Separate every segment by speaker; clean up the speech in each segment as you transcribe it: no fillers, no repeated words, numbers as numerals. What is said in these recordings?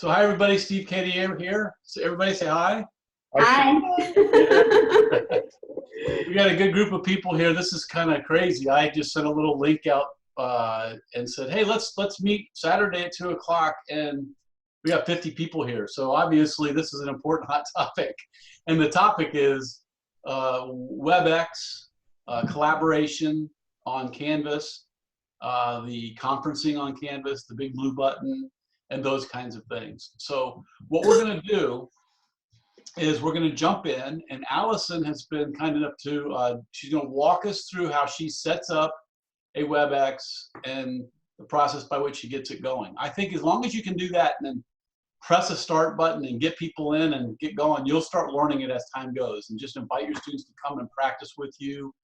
Speaker 1: So hi everybody, Steve Kadier here. So everybody say hi.
Speaker 2: Hi.
Speaker 1: We got a good group of people here. This is kind of crazy. I just sent a little link out and said, hey, let's meet Saturday at 2 o'clock, and we got 50 people here. So obviously this is an important hot topic. And the topic is Webex, collaboration on Canvas, the conferencing on Canvas, the big blue button, and those kinds of things. So what we're going to do is we're going to jump in, and Allison has been kind enough to, she's going to walk us through how she sets up a WebEx and the process by which she gets it going. I think as long as you can do that and then press a start button and get people in and get going, you'll start learning it as time goes, and just invite your students to come and practice with you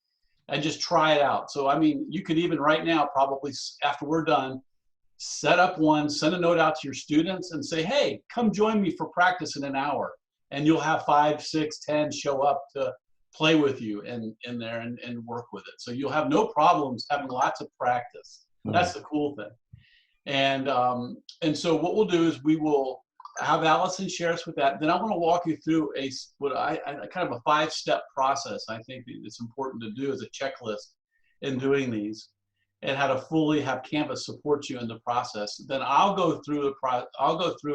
Speaker 1: and just try it out. So, I mean, you could even right now, probably after we're done, set up one, send a note out to your students and say, hey, come join me for practice in an hour. And you'll have 5, 6, 10 show up to play with you in there and work with it. So you'll have no problems having lots of practice. That's the cool thing. And so what we'll do is we will have Allison share us with that. Then I want to walk you through a kind of a 5-step process. I think it's important to do as a checklist in doing these, and how to fully have Canvas support you in the process. Then I'll go through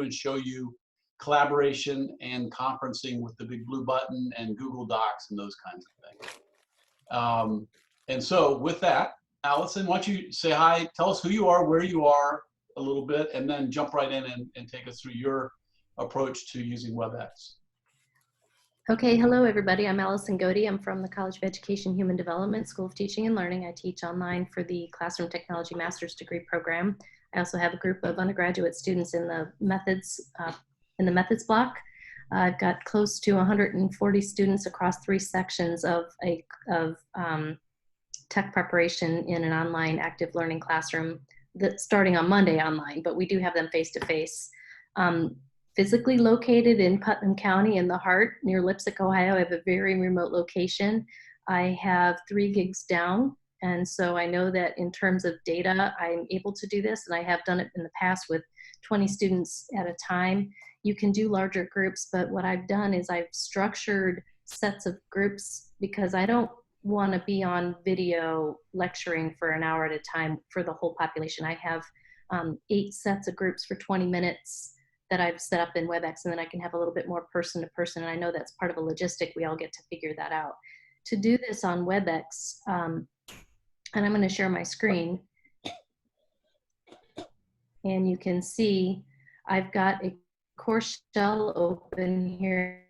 Speaker 1: and show you collaboration and conferencing with the big blue button and Google Docs and those kinds of things. And so with that, Allison, why don't you say hi, tell us who you are, where you are a little bit, and then jump right in and take us through your approach to using WebEx.
Speaker 2: Okay, hello everybody. I'm Allison Godey. I'm from the College of Education Human Development, School of Teaching and Learning. I teach online for the Classroom Technology Master's Degree program. I also have a group of undergraduate students in the methods block. I've got close to 140 students across 3 sections of tech preparation in an online active learning classroom that's starting on Monday online, but we do have them face-to-face. Physically located in Putnam County in the heart near Lipsick, Ohio. I have a very remote location. I have 3 gigs down, and so I know that in terms of data, I'm able to do this, and I have done it in the past with 20 students at a time. You can do larger groups, but what I've done is I've structured sets of groups because I don't want to be on video lecturing for an hour at a time for the whole population. I have 8 sets of groups for 20 minutes that I've set up in WebEx, and then I can have a little bit more person to person, and I know that's part of a logistic. We all get to figure that out. To do this on WebEx, and I'm going to share my screen, and you can see I've got a course shell open here,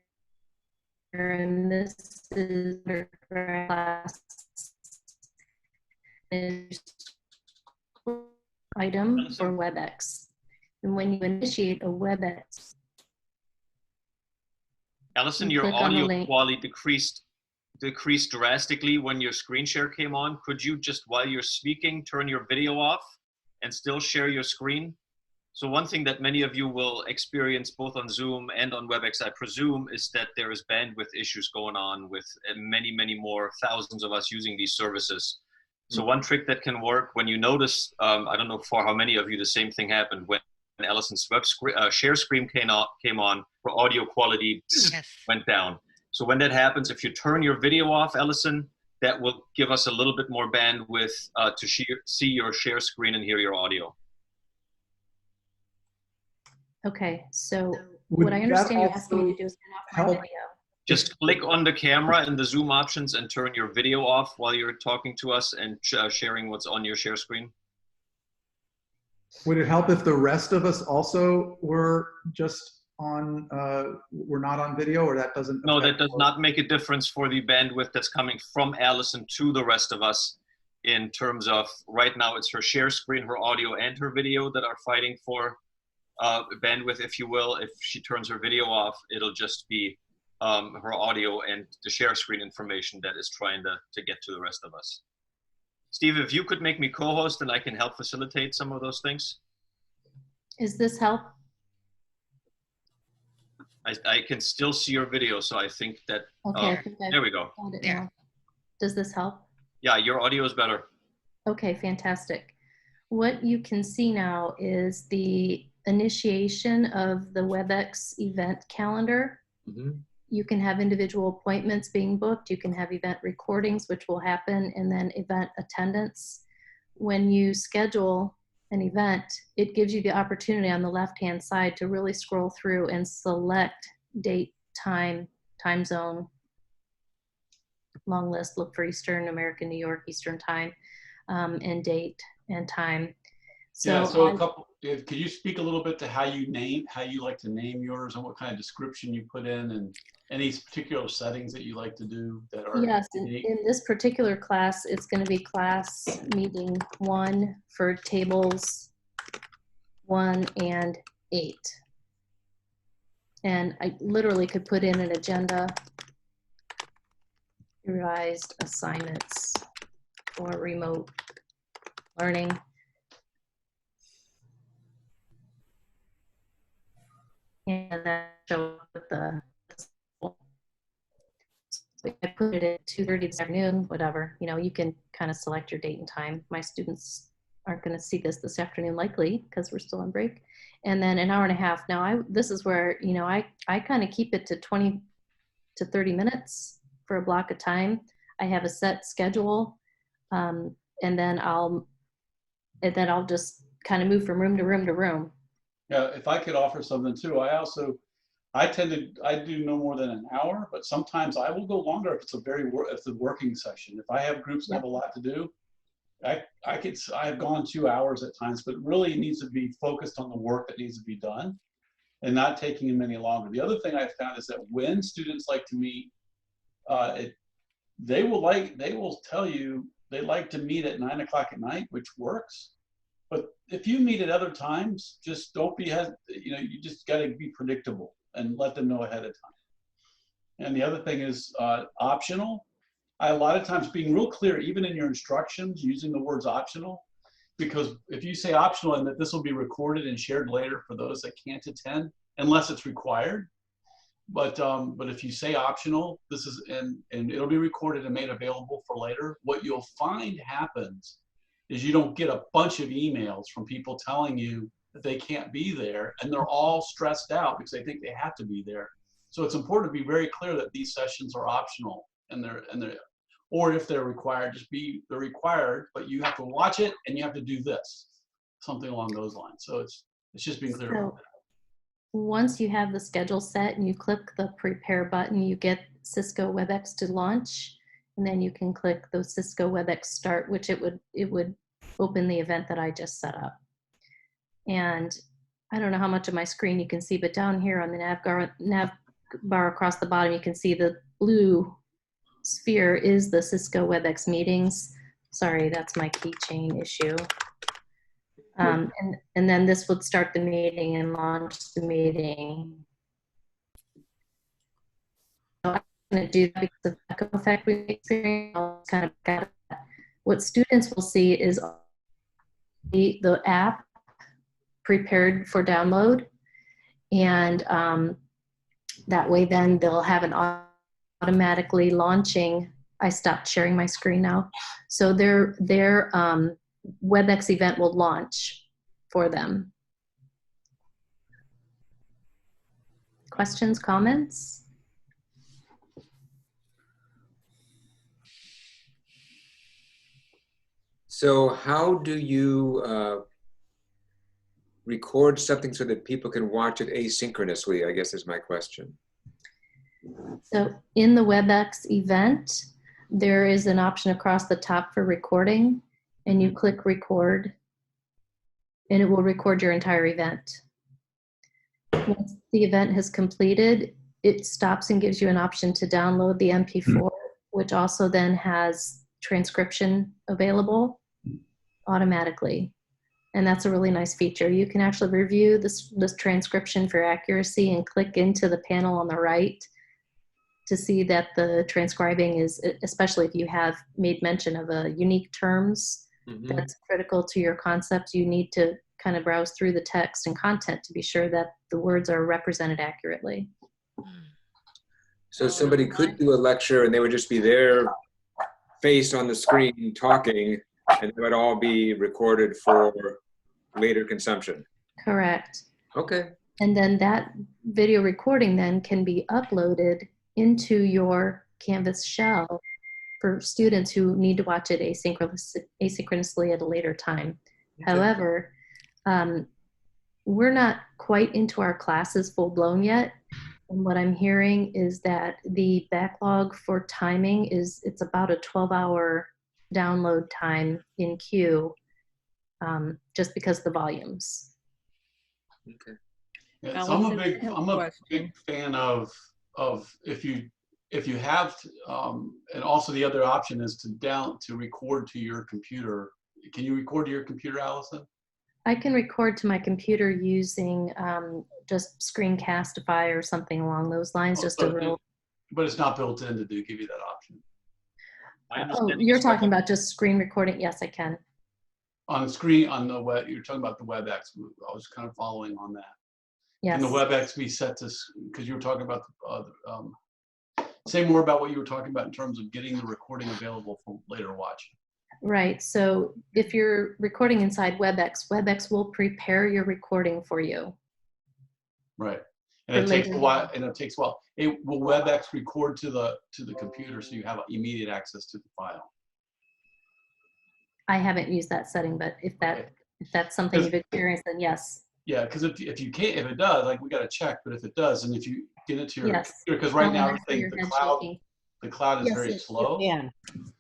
Speaker 2: and this is our class item for WebEx. And when you initiate a WebEx,
Speaker 3: Allison, your audio quality decreased drastically when your screen share came on. Could you just, while you're speaking, turn your video off and still share your screen? So one thing that many of you will experience both on Zoom and on WebEx, I presume, is that there is bandwidth issues going on with many more thousands of us using these services. So one trick that can work when you notice, I don't know for how many of you the same thing happened, when Allison's share screen came on, her audio quality went down. So when that happens, if you turn your video off, Allison, that will give us a little bit more bandwidth to see your share screen and hear your audio.
Speaker 2: Okay, so what I understand you're asking me to do is turn off my video.
Speaker 3: Just click on the camera in the Zoom options and turn your video off while you're talking to us and sharing what's on your share screen.
Speaker 4: Would it help if the rest of us also were just on, we're not on video, or that doesn't?
Speaker 3: No, that does not make a difference for the bandwidth that's coming from Allison to the rest of us. In terms of right now, it's her share screen, her audio, and her video that are fighting for bandwidth, if you will. If she turns her video off, it'll just be her audio and the share screen information that is trying to get to the rest of us. Steve, if you could make me co-host, then I can help facilitate some of those things.
Speaker 2: Is this help?
Speaker 3: I can still see your video, so I think that,
Speaker 2: okay,
Speaker 3: there we go.
Speaker 2: Got it now. Does this help?
Speaker 3: Yeah, your audio is better.
Speaker 2: Okay, fantastic. what you can see now is the initiation of the WebEx event calendar.
Speaker 5: Mhm.
Speaker 2: You can have individual appointments being booked. You can have event recordings, which will happen, and then event attendance. When you schedule an event, it gives you the opportunity on the left-hand side to really scroll through and select date, time, time zone, long list, look for Eastern, American, New York, Eastern time, and date and time.
Speaker 1: Yeah, so a couple, could you speak a little bit to how you like to name yours and what kind of description you put in and any particular settings that you like to do that are
Speaker 2: yes,
Speaker 1: unique?
Speaker 2: in this particular class, it's going to be class meeting 1 for tables 1 and 8. And I literally could put in an agenda, revised assignments for remote learning. And then show up with the, I put it at 2:30 this afternoon, whatever, you know, you can kind of select your date and time. My students aren't going to see this afternoon likely because we're still on break. And then an hour and a half. Now this is where, you know, I kind of keep it to 20 to 30 minutes for a block of time. I have a set schedule. And then I'll just kind of move from room to room to room.
Speaker 1: Yeah, if I could offer something too, I do no more than an hour, but sometimes I will go longer if it's a working session. If I have groups that have a lot to do, I've gone 2 hours at times, but really it needs to be focused on the work that needs to be done and not taking them any longer. The other thing I've found is that when students like to meet, they will tell you they like to meet at 9 o'clock at night, which works. But if you meet at other times, just don't be, you just got to be predictable and let them know ahead of time. And the other thing is optional. A lot of times being real clear, even in your instructions, using the words optional, because if you say optional and that this will be recorded and shared later for those that can't attend, unless it's required. But if you say optional, this is, and it'll be recorded and made available for later, what you'll find happens is you don't get a bunch of emails from people telling you that they can't be there, and they're all stressed out because they think they have to be there. So it's important to be very clear that these sessions are optional, or if they're required, they're required, but you have to watch it and you have to do this, something along those lines. So it's just being clear about that.
Speaker 2: Once you have the schedule set and you click the prepare button, you get Cisco WebEx to launch, and then you can click the Cisco WebEx start, which it would open the event that I just set up. And I don't know how much of my screen you can see, but down here on the nav bar across the bottom, you can see the blue sphere is the Cisco WebEx meetings. Sorry, that's my keychain issue. And then this would start the meeting and launch the meeting. So I'm going to do that because of the echo effect we experience. Kind of got what students will see is the app prepared for download, and that way then they'll have an automatically launching. I stopped sharing my screen now. So their WebEx event will launch for them. Questions, comments?
Speaker 5: So how do you record something so that people can watch it asynchronously, I guess is my question.
Speaker 2: So in the WebEx event, there is an option across the top for recording, and you click record, and it will record your entire event. Once the event has completed, it stops and gives you an option to download the MP4, which also then has transcription available automatically. And that's a really nice feature. You can actually review this transcription for accuracy and click into the panel on the right to see that the transcribing is, especially if you have made mention of a unique terms that's critical to your concept, you need to kind of browse through the text and content to be sure that the words are represented accurately.
Speaker 5: So somebody could do a lecture and they would just be their face on the screen talking, And it would all be recorded for later consumption.
Speaker 2: Correct.
Speaker 5: Okay.
Speaker 2: And then that video recording then can be uploaded into your Canvas shell for students who need to watch it asynchronously at a later time.
Speaker 5: Okay.
Speaker 2: However, we're not quite into our classes full blown yet. And what I'm hearing is that the backlog for timing it's about a 12-hour download time in queue, just because of the volumes.
Speaker 5: Okay.
Speaker 1: Yeah, so I'm a big fan of if you have and also the other option is to record to your computer. Can you record to your computer, Allison?
Speaker 2: I can record to my computer using just Screencastify or something along those lines.
Speaker 1: But it's not built in to give you that option.
Speaker 2: Oh, you're talking about just screen recording? Yes, I can.
Speaker 1: On screen, on the web, you're talking about the Webex. I was kind of following on that.
Speaker 2: Yes.
Speaker 1: Can the Webex be set to, because you were talking about, say more about what you were talking about in terms of getting the recording available for later watching.
Speaker 2: Right. So if you're recording inside Webex, Webex will prepare your recording for you.
Speaker 1: Right. And it takes a while. Will Webex record to the computer so you have immediate access to the file?
Speaker 2: I haven't used that setting, but if that's something you've experienced, then yes.
Speaker 1: Yeah, because if it does, like we got to check. But if it does, and if you get it to your computer, because right now the cloud is very slow.
Speaker 6: Yeah.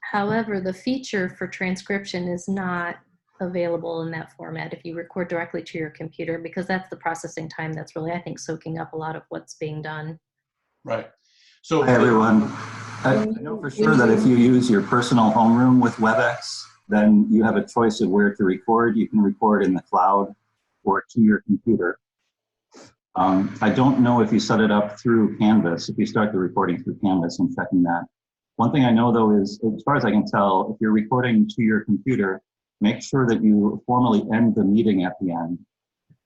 Speaker 2: However, the feature for transcription is not available in that format if you record directly to your computer, because that's the processing time that's really, I think, soaking up a lot of what's being done.
Speaker 1: Right. So
Speaker 7: hi everyone. I know for sure that if you use your personal homeroom with Webex, then you have a choice of where to record. You can record in the cloud or to your computer. I don't know if you set it up through Canvas, if you start the recording through Canvas and checking that. One thing I know though is, as far as I can tell, if you're recording to your computer, make sure that you formally end the meeting at the end,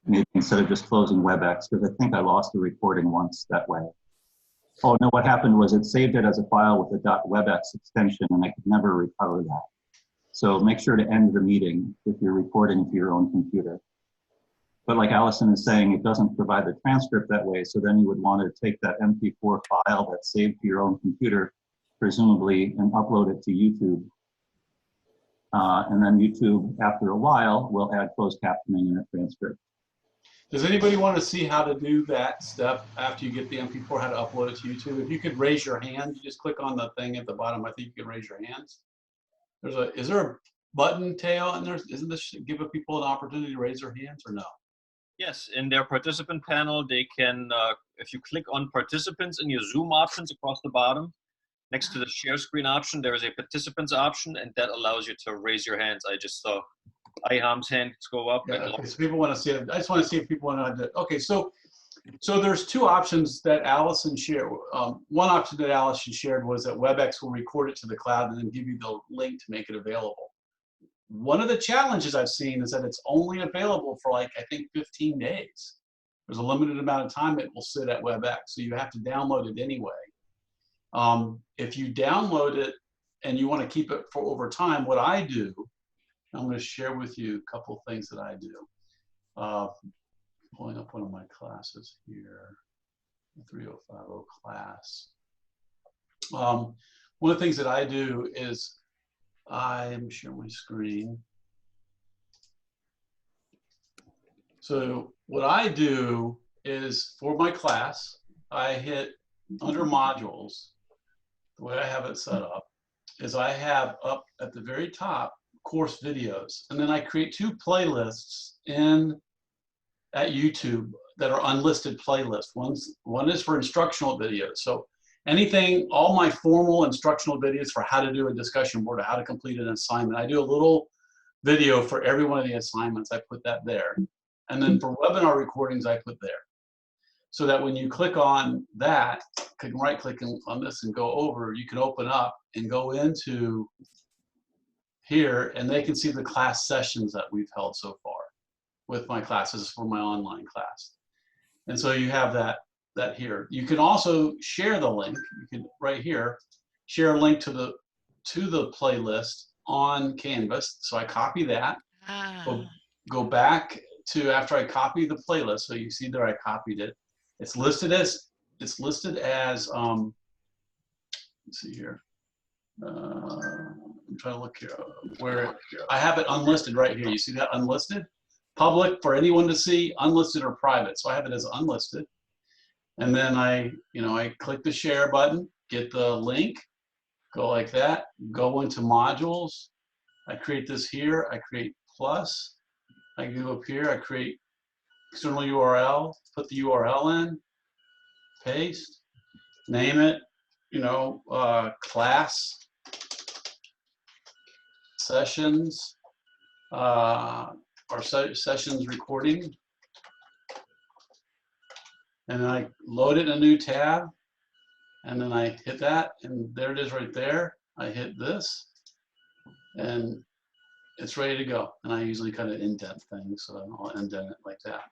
Speaker 7: maybe instead of just closing Webex, because I think I lost the recording once that way. Oh no, what happened was it saved it as a file with a .webex extension and I could never recover that. So make sure to end the meeting if you're recording to your own computer. But like Allison is saying, it doesn't provide the transcript that way, so then you would want to take that MP4 file that's saved to your own computer, presumably, and upload it to YouTube. And then YouTube, after a while, will add closed captioning in a transcript.
Speaker 1: Does anybody want to see how to do that step after you get the MP4, how to upload it to YouTube? If you could raise your hand, you just click on the thing at the bottom. I think you can raise your hands. Is there a button, Teo, and isn't this give people an opportunity to raise their hands or no?
Speaker 3: Yes, in their participant panel, they can, if you click on participants in your Zoom options across the bottom, next to the share screen option, there is a participants option, and that allows you to raise your hands. I just saw Iham's hand go up.
Speaker 1: Yeah, okay, so people want to see it. I just want to see if people want to. Okay, so there's two options that Allison shared. One option that Allison shared was that Webex will record it to the cloud and then give you the link to make it available. One of the challenges I've seen is that it's only available for like, I think 15 days. There's a limited amount of time it will sit at Webex, so you have to download it anyway. If you download it and you want to keep it for over time, what I do, I'm going to share with you a couple of things that I do. Pulling up one of my classes here, the 3050 class. One of the things that I do is I'm sharing my screen. So what I do is for my class, I hit under modules. The way I have it set up is I have up at the very top course videos, and then I create two playlists at YouTube that are unlisted playlists. One is for instructional videos. So anything, all my formal instructional videos for how to do a discussion board or how to complete an assignment. I do a little video for every one of the assignments. I put that there. And then for webinar recordings, I put there. So that when you click on that, right click on this and go over, you can open up and go into here and they can see the class sessions that we've held so far with my classes for my online class. And so you have that here. You can also share the link. You can right here share a link to the playlist on Canvas. So I copy that,
Speaker 6: Ah.
Speaker 1: go back to after I copy the playlist. So you see there I copied it. It's listed as let's see here. I'm trying to look here where I have it unlisted right here. You see that unlisted? Public for anyone to see, unlisted or private. So I have it as unlisted. And then I click the share button, get the link, go like that, go into modules. I create this here, I create plus. I go up here, I create external URL, put the URL in, paste, name it, class sessions, or sessions recording. And then I load it in a new tab, and then I hit that, and there it is right there. I hit this, and it's ready to go. And I usually kind of indent things, so I'll indent it like that.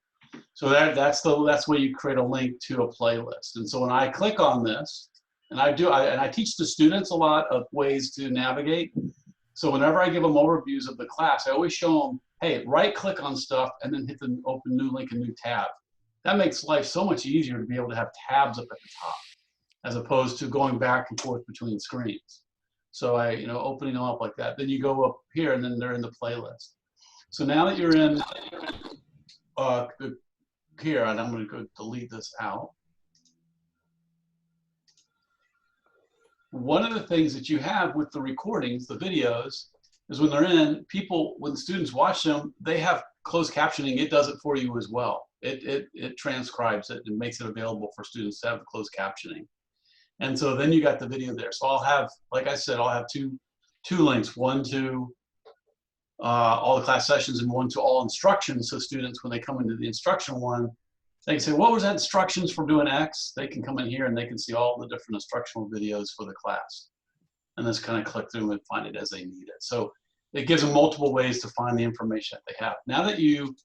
Speaker 1: So that's where you create a link to a playlist. And so when I click on this, and I teach the students a lot of ways to navigate. So whenever I give them overviews of the class, I always show them, hey, right-click on stuff and then hit the open new link and new tab. That makes life so much easier to be able to have tabs up at the top, as opposed to going back and forth between screens. So opening them up like that. Then you go up here, and then they're in the playlist. So now that you're in here, and I'm going to go delete this out. One of the things that you have with the recordings, the videos, is when they're in, when students watch them, they have closed captioning. It does it for you as well. It transcribes it and makes it available for students to have the closed captioning. And so then you got the video there. So I'll have, like I said, I'll have two links, one to all the class sessions and one to all instructions. So students, when they come into the instruction one, they can say, what was that instructions for doing X? They can come in here and they can see all the different instructional videos for the class. And just kind of click through them and find it as they need it. So it gives them multiple ways to find the information that they have. Now that you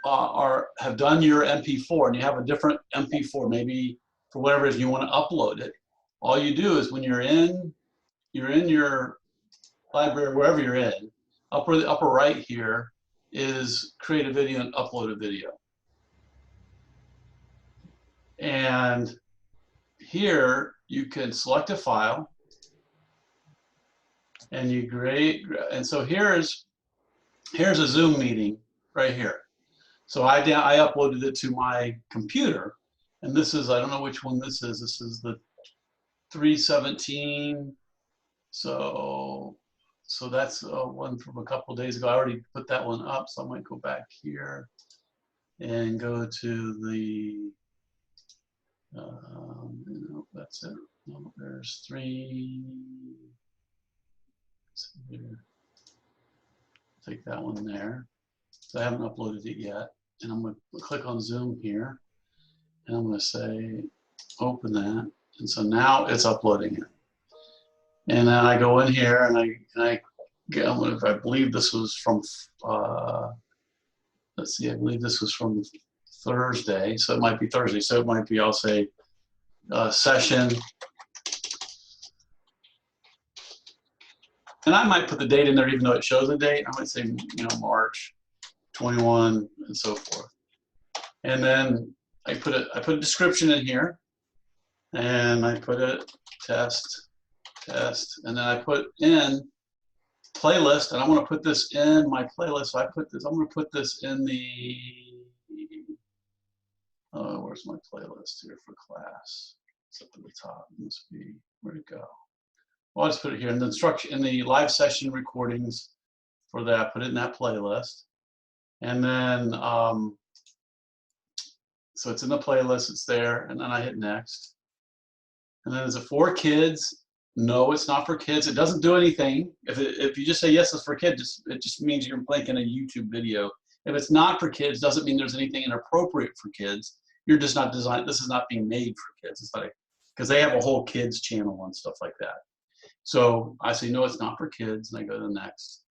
Speaker 1: have done your MP4 and you have a different MP4, maybe for whatever it is you want to upload it, all you do is when you're in your library, wherever you're in, the upper right here is create a video and upload a video. And here you can select a file and you and so here's a Zoom meeting right here. So I uploaded it to my computer, and this is, I don't know which one this is. This is the 317. So that's one from a couple of days ago. I already put that one up, so I might go back here and go to the, that's it. No, there's 3. Take that one there. So I haven't uploaded it yet. And I'm going to click on Zoom here. And I'm going to say, open that. And so now it's uploading it. And then I go in here and I believe this was from, let's see, I believe this was from Thursday. So it might be Thursday. So it might be, I'll say, session. And I might put the date in there even though it shows the date. I might say, March 21 and so forth. And then I put a description in here, and I put a test, and then I put in playlist, and I want to put this in my playlist. So I'm going to put this in the, where's my playlist here for class? It's up at the top. It must be, where'd it go? Well, I'll just put it here in the instruction, in the live session recordings for that, put it in that playlist. And then, so it's in the playlist, it's there, and then I hit next. And then is it for kids? No, it's not for kids. It doesn't do anything. If you just say yes, it's for kids, it just means you're making a YouTube video. If it's not for kids, doesn't mean there's anything inappropriate for kids. You're just not designed, this is not being made for kids. It's like, because they have a whole kids channel and stuff like that. So I say, no, it's not for kids, and I go to the next.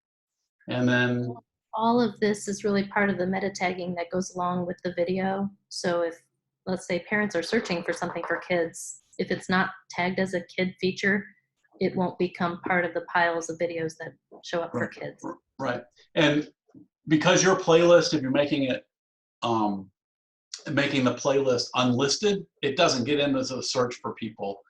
Speaker 1: And then
Speaker 2: all of this is really part of the meta tagging that goes along with the video. So if, let's say, parents are searching for something for kids, if it's not tagged as a kid feature, it won't become part of the piles of videos that show up for kids.
Speaker 1: Right. And because your playlist, if you're making it, making the playlist unlisted, it doesn't get into the search for people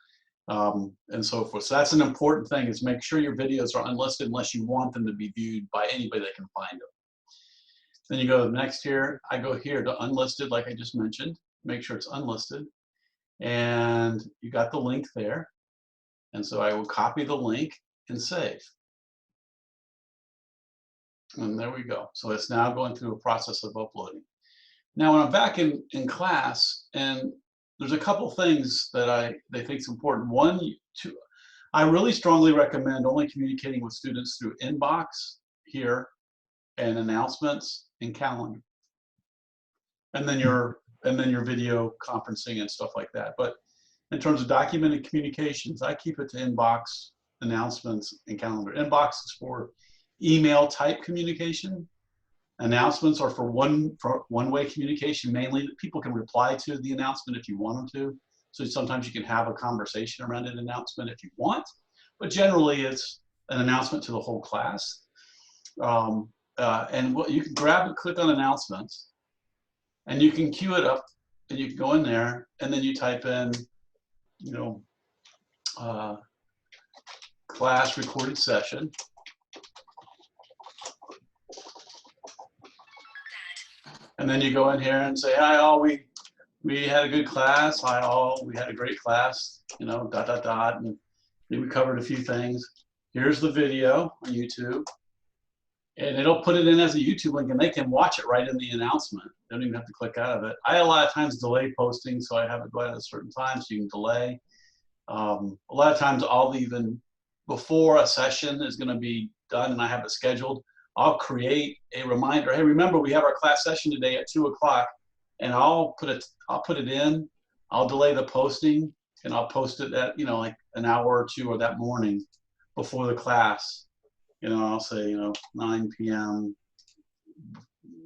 Speaker 1: and so forth. So that's an important thing, is make sure your videos are unlisted unless you want them to be viewed by anybody that can find them. Then you go to the next here. I go here to unlisted, like I just mentioned. Make sure it's unlisted. And you got the link there. And so I will copy the link and save. And there we go. So it's now going through a process of uploading. Now, when I'm back in class, and there's a couple things that they think is important. One, I really strongly recommend only communicating with students through inbox here, and announcements and calendar, and then your video conferencing and stuff like that. But in terms of documented communications, I keep it to inbox, announcements, and calendar. Inbox is for email type communication. Announcements are for one-way communication, mainly that people can reply to the announcement if you want them to. So sometimes you can have a conversation around an announcement if you want, but generally it's an announcement to the whole class. And what you can grab and click on announcements, and you can queue it up, and you can go in there, and then you type in, class recorded session. And then you go in here and say, hi all, we had a good class. Hi all, we had a great class, and we covered a few things. Here's the video on YouTube. And it'll put it in as a YouTube link, and they can watch it right in the announcement. They don't even have to click out of it. I a lot of times delay posting, so I have it go out at a certain time, so you can delay. A lot of times I'll even, before a session is going to be done and I have it scheduled, I'll create a reminder. Hey, remember we have our class session today at 2 o'clock, and I'll put it in. I'll delay the posting, and I'll post it at like an hour or two or that morning before the class. I'll say 9 p.m.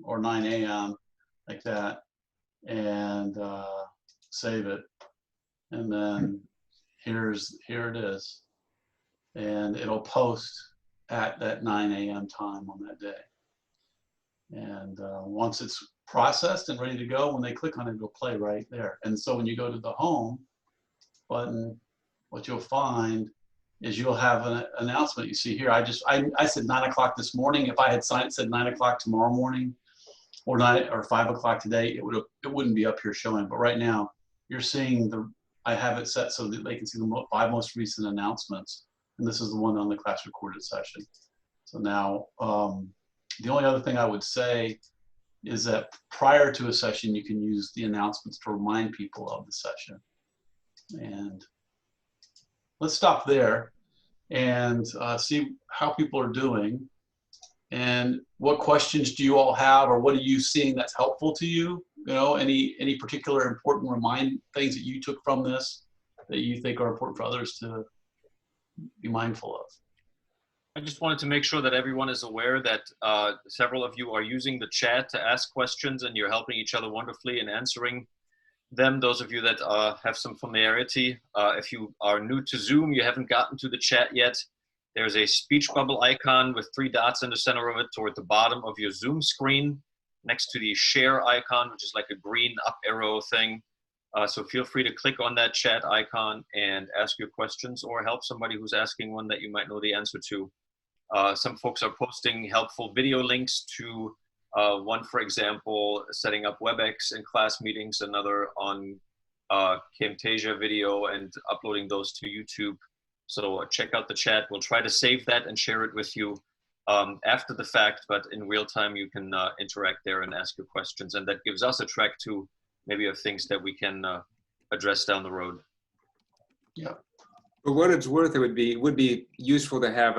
Speaker 1: or 9 a.m. like that, and save it, and then here it is, and it'll post at that 9 a.m. time on that day. And once it's processed and ready to go, when they click on it, it'll play right there. And so when you go to the home button, what you'll find is you'll have an announcement. You see here, I said 9 o'clock this morning. If I had said 9 o'clock tomorrow morning, or 5 o'clock today, it wouldn't be up here showing. But right now, you're seeing I have it set so that they can see the 5 most recent announcements. And this is the one on the class recorded session. So now, the only other thing I would say is that prior to a session, you can use the announcements to remind people of the session. And let's stop there and see how people are doing, and what questions do you all have, or what are you seeing that's helpful to you? Any particular important things that you took from this that you think are important for others to be mindful of?
Speaker 3: I just wanted to make sure that everyone is aware that several of you are using the chat to ask questions, and you're helping each other wonderfully in answering them. Those of you that have some familiarity, if you are new to Zoom, you haven't gotten to the chat yet, there's a speech bubble icon with 3 dots in the center of it toward the bottom of your Zoom screen, next to the share icon, which is like a green up arrow thing. So feel free to click on that chat icon and ask your questions, or help somebody who's asking one that you might know the answer to. Some folks are posting helpful video links to one, for example, setting up Webex in class meetings, another on Camtasia video, and uploading those to YouTube. So check out the chat. We'll try to save that and share it with you after the fact, but in real time you can interact there and ask your questions, and that gives us a track to maybe of things that we can address down the road.
Speaker 5: Yeah. For what it's worth, it would be useful to have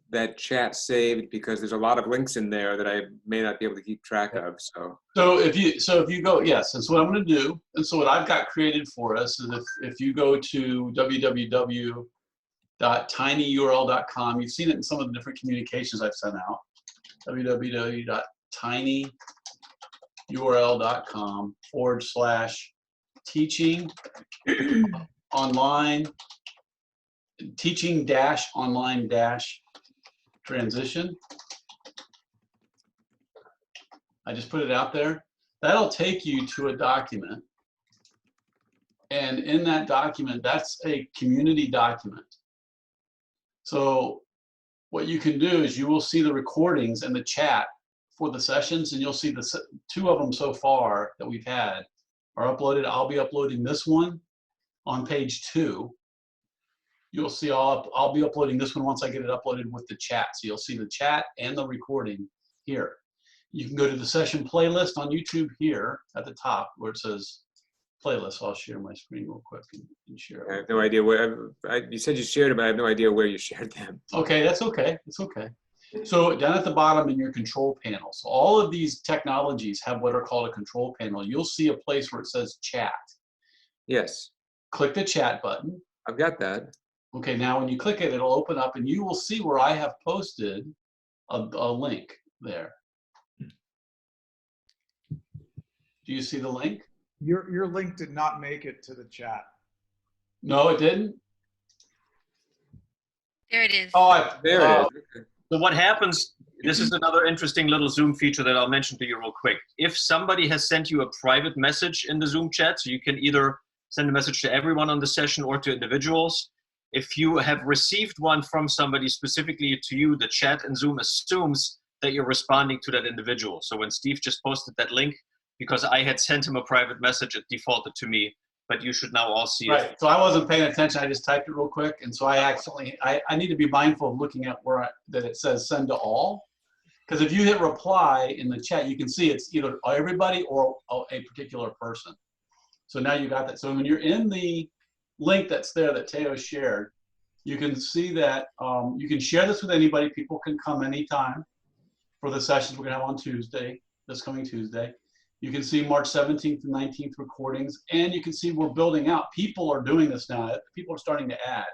Speaker 5: that chat saved, because there's a lot of links in there that I may not be able to keep track of.
Speaker 1: So if you go, yes, and so what I'm going to do, and so what I've got created for us is if you go to www.tinyurl.com, you've seen it in some of the different communications I've sent out. www.tinyurl.com/teaching online teaching dash online dash transition. I just put it out there. That'll take you to a document. And in that document, that's a community document. So what you can do is you will see the recordings and the chat for the sessions, and you'll see the 2 of them so far that we've had are uploaded. I'll be uploading this one on page 2. You'll see I'll be uploading this one once I get it uploaded with the chat. So you'll see the chat and the recording here. You can go to the session playlist on YouTube here at the top where it says playlist. I'll share my screen real quick and share it.
Speaker 5: I have no idea where, you said you shared them, but I have no idea where you shared them.
Speaker 1: Okay, that's okay. It's okay. So down at the bottom in your control panel, so all of these technologies have what are called a control panel. You'll see a place where it says chat.
Speaker 5: Yes.
Speaker 1: Click the chat button.
Speaker 5: I've got that.
Speaker 1: Okay, now when you click it, it'll open up and you will see where I have posted a link there. Do you see the link?
Speaker 4: Your link did not make it to the chat.
Speaker 1: No, it didn't?
Speaker 6: There it is.
Speaker 1: Oh,
Speaker 5: There it is. Okay.
Speaker 3: So what happens, this is another interesting little Zoom feature that I'll mention to you real quick. If somebody has sent you a private message in the Zoom chat, so you can either send a message to everyone on the session or to individuals. If you have received one from somebody specifically to you, the chat in Zoom assumes that you're responding to that individual. So when Steve just posted that link, because I had sent him a private message, it defaulted to me, but you should now all see it.
Speaker 1: right. So I wasn't paying attention. I just typed it real quick. And so I need to be mindful of looking at where that it says send to all. Because if you hit reply in the chat, you can see it's either everybody or a particular person. So now you got that. So when you're in the link that's there that Teo shared, you can see that you can share this with anybody. People can come anytime for the sessions we're gonna have on Tuesday, this coming Tuesday. You can see March 17th and 19th recordings, and you can see we're building out. People are doing this now. People are starting to add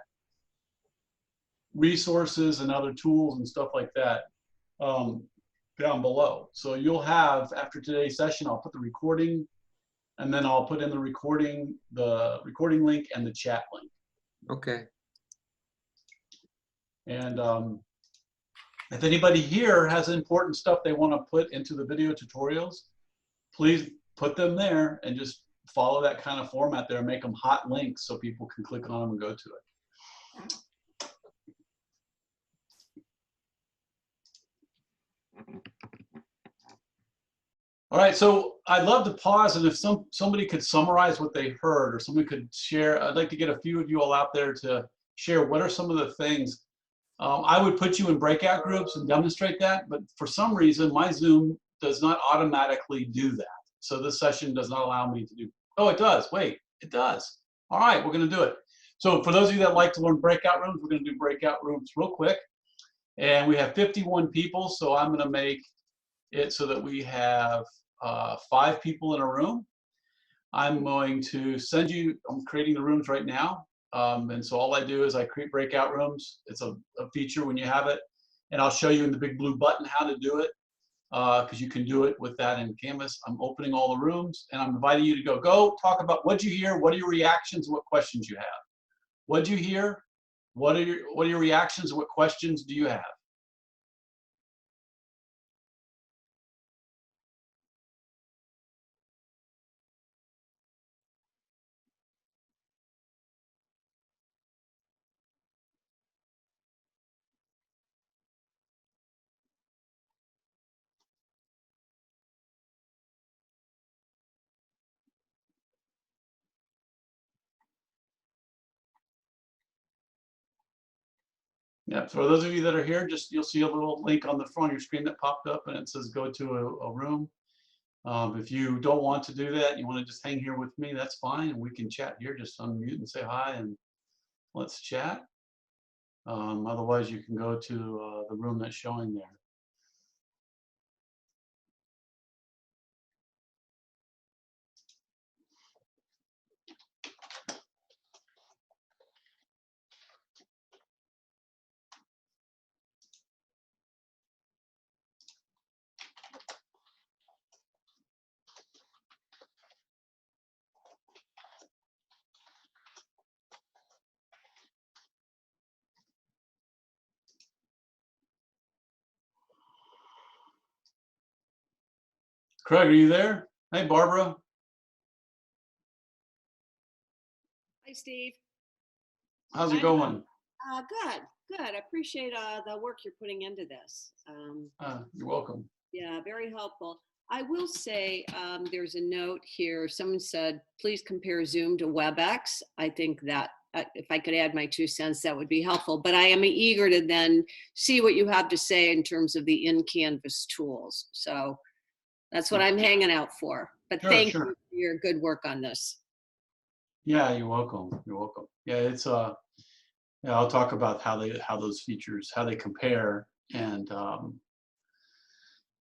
Speaker 1: resources and other tools and stuff like that down below. So you'll have, after today's session, I'll put the recording, and then I'll put in the recording link and the chat link.
Speaker 5: Okay.
Speaker 1: And if anybody here has important stuff they want to put into the video tutorials, please put them there and just follow that kind of format there and make them hot links so people can click on them and go to it. All right, so I'd love to pause, and if somebody could summarize what they heard, or somebody could share, I'd like to get a few of you all out there to share what are some of the things. I would put you in breakout groups and demonstrate that, but for some reason, my Zoom does not automatically do that. So this session does not allow me to do, oh, it does, wait, it does. All right, we're gonna do it. So for those of you that like to learn breakout rooms, we're gonna do breakout rooms real quick. And we have 51 people, so I'm gonna make it so that we have 5 people in a room. I'm going to send you, I'm creating the rooms right now. And so all I do is I create breakout rooms. It's a feature when you have it. And I'll show you in the big blue button how to do it, because you can do it with that in Canvas. I'm opening all the rooms, and I'm inviting you to go talk about what you hear, what are your reactions, what questions you have. What'd you hear? What are your reactions, what questions do you have? Yeah, for those of you that are here, just you'll see a little link on the front of your screen that popped up, and it says go to a room. If you don't want to do that, you want to just hang here with me, that's fine, and we can chat here. Just unmute and say hi, and let's chat. Otherwise, you can go to the room that's showing there. Craig, are you there? Hey, Barbara.
Speaker 6: Hi, Steve.
Speaker 1: How's it going?
Speaker 6: Good. I appreciate the work you're putting into this.
Speaker 1: You're welcome.
Speaker 6: Yeah, very helpful. I will say there's a note here. Someone said, please compare Zoom to Webex. I think that if I could add my 2 cents, that would be helpful. But I am eager to then see what you have to say in terms of the in-Canvas tools. So that's what I'm hanging out for. But thank you for your good work on this.
Speaker 1: Yeah, you're welcome. You're welcome. Yeah, it's yeah, I'll talk about how those features, how they compare, and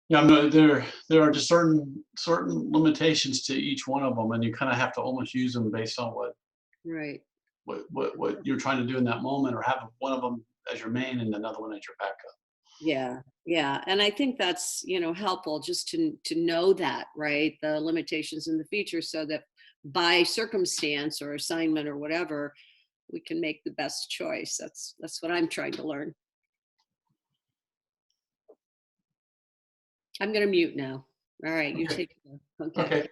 Speaker 1: yeah, there are just certain limitations to each one of them, and you kind of have to almost use them based on what you're trying to do in that moment, or have one of them as your main and another one as your backup.
Speaker 6: Yeah, and I think that's helpful just to know that, right? The limitations and the features, so that by circumstance or assignment or whatever, we can make the best choice. That's what I'm trying to learn. I'm going to mute now. All right, you take care.
Speaker 1: Okay.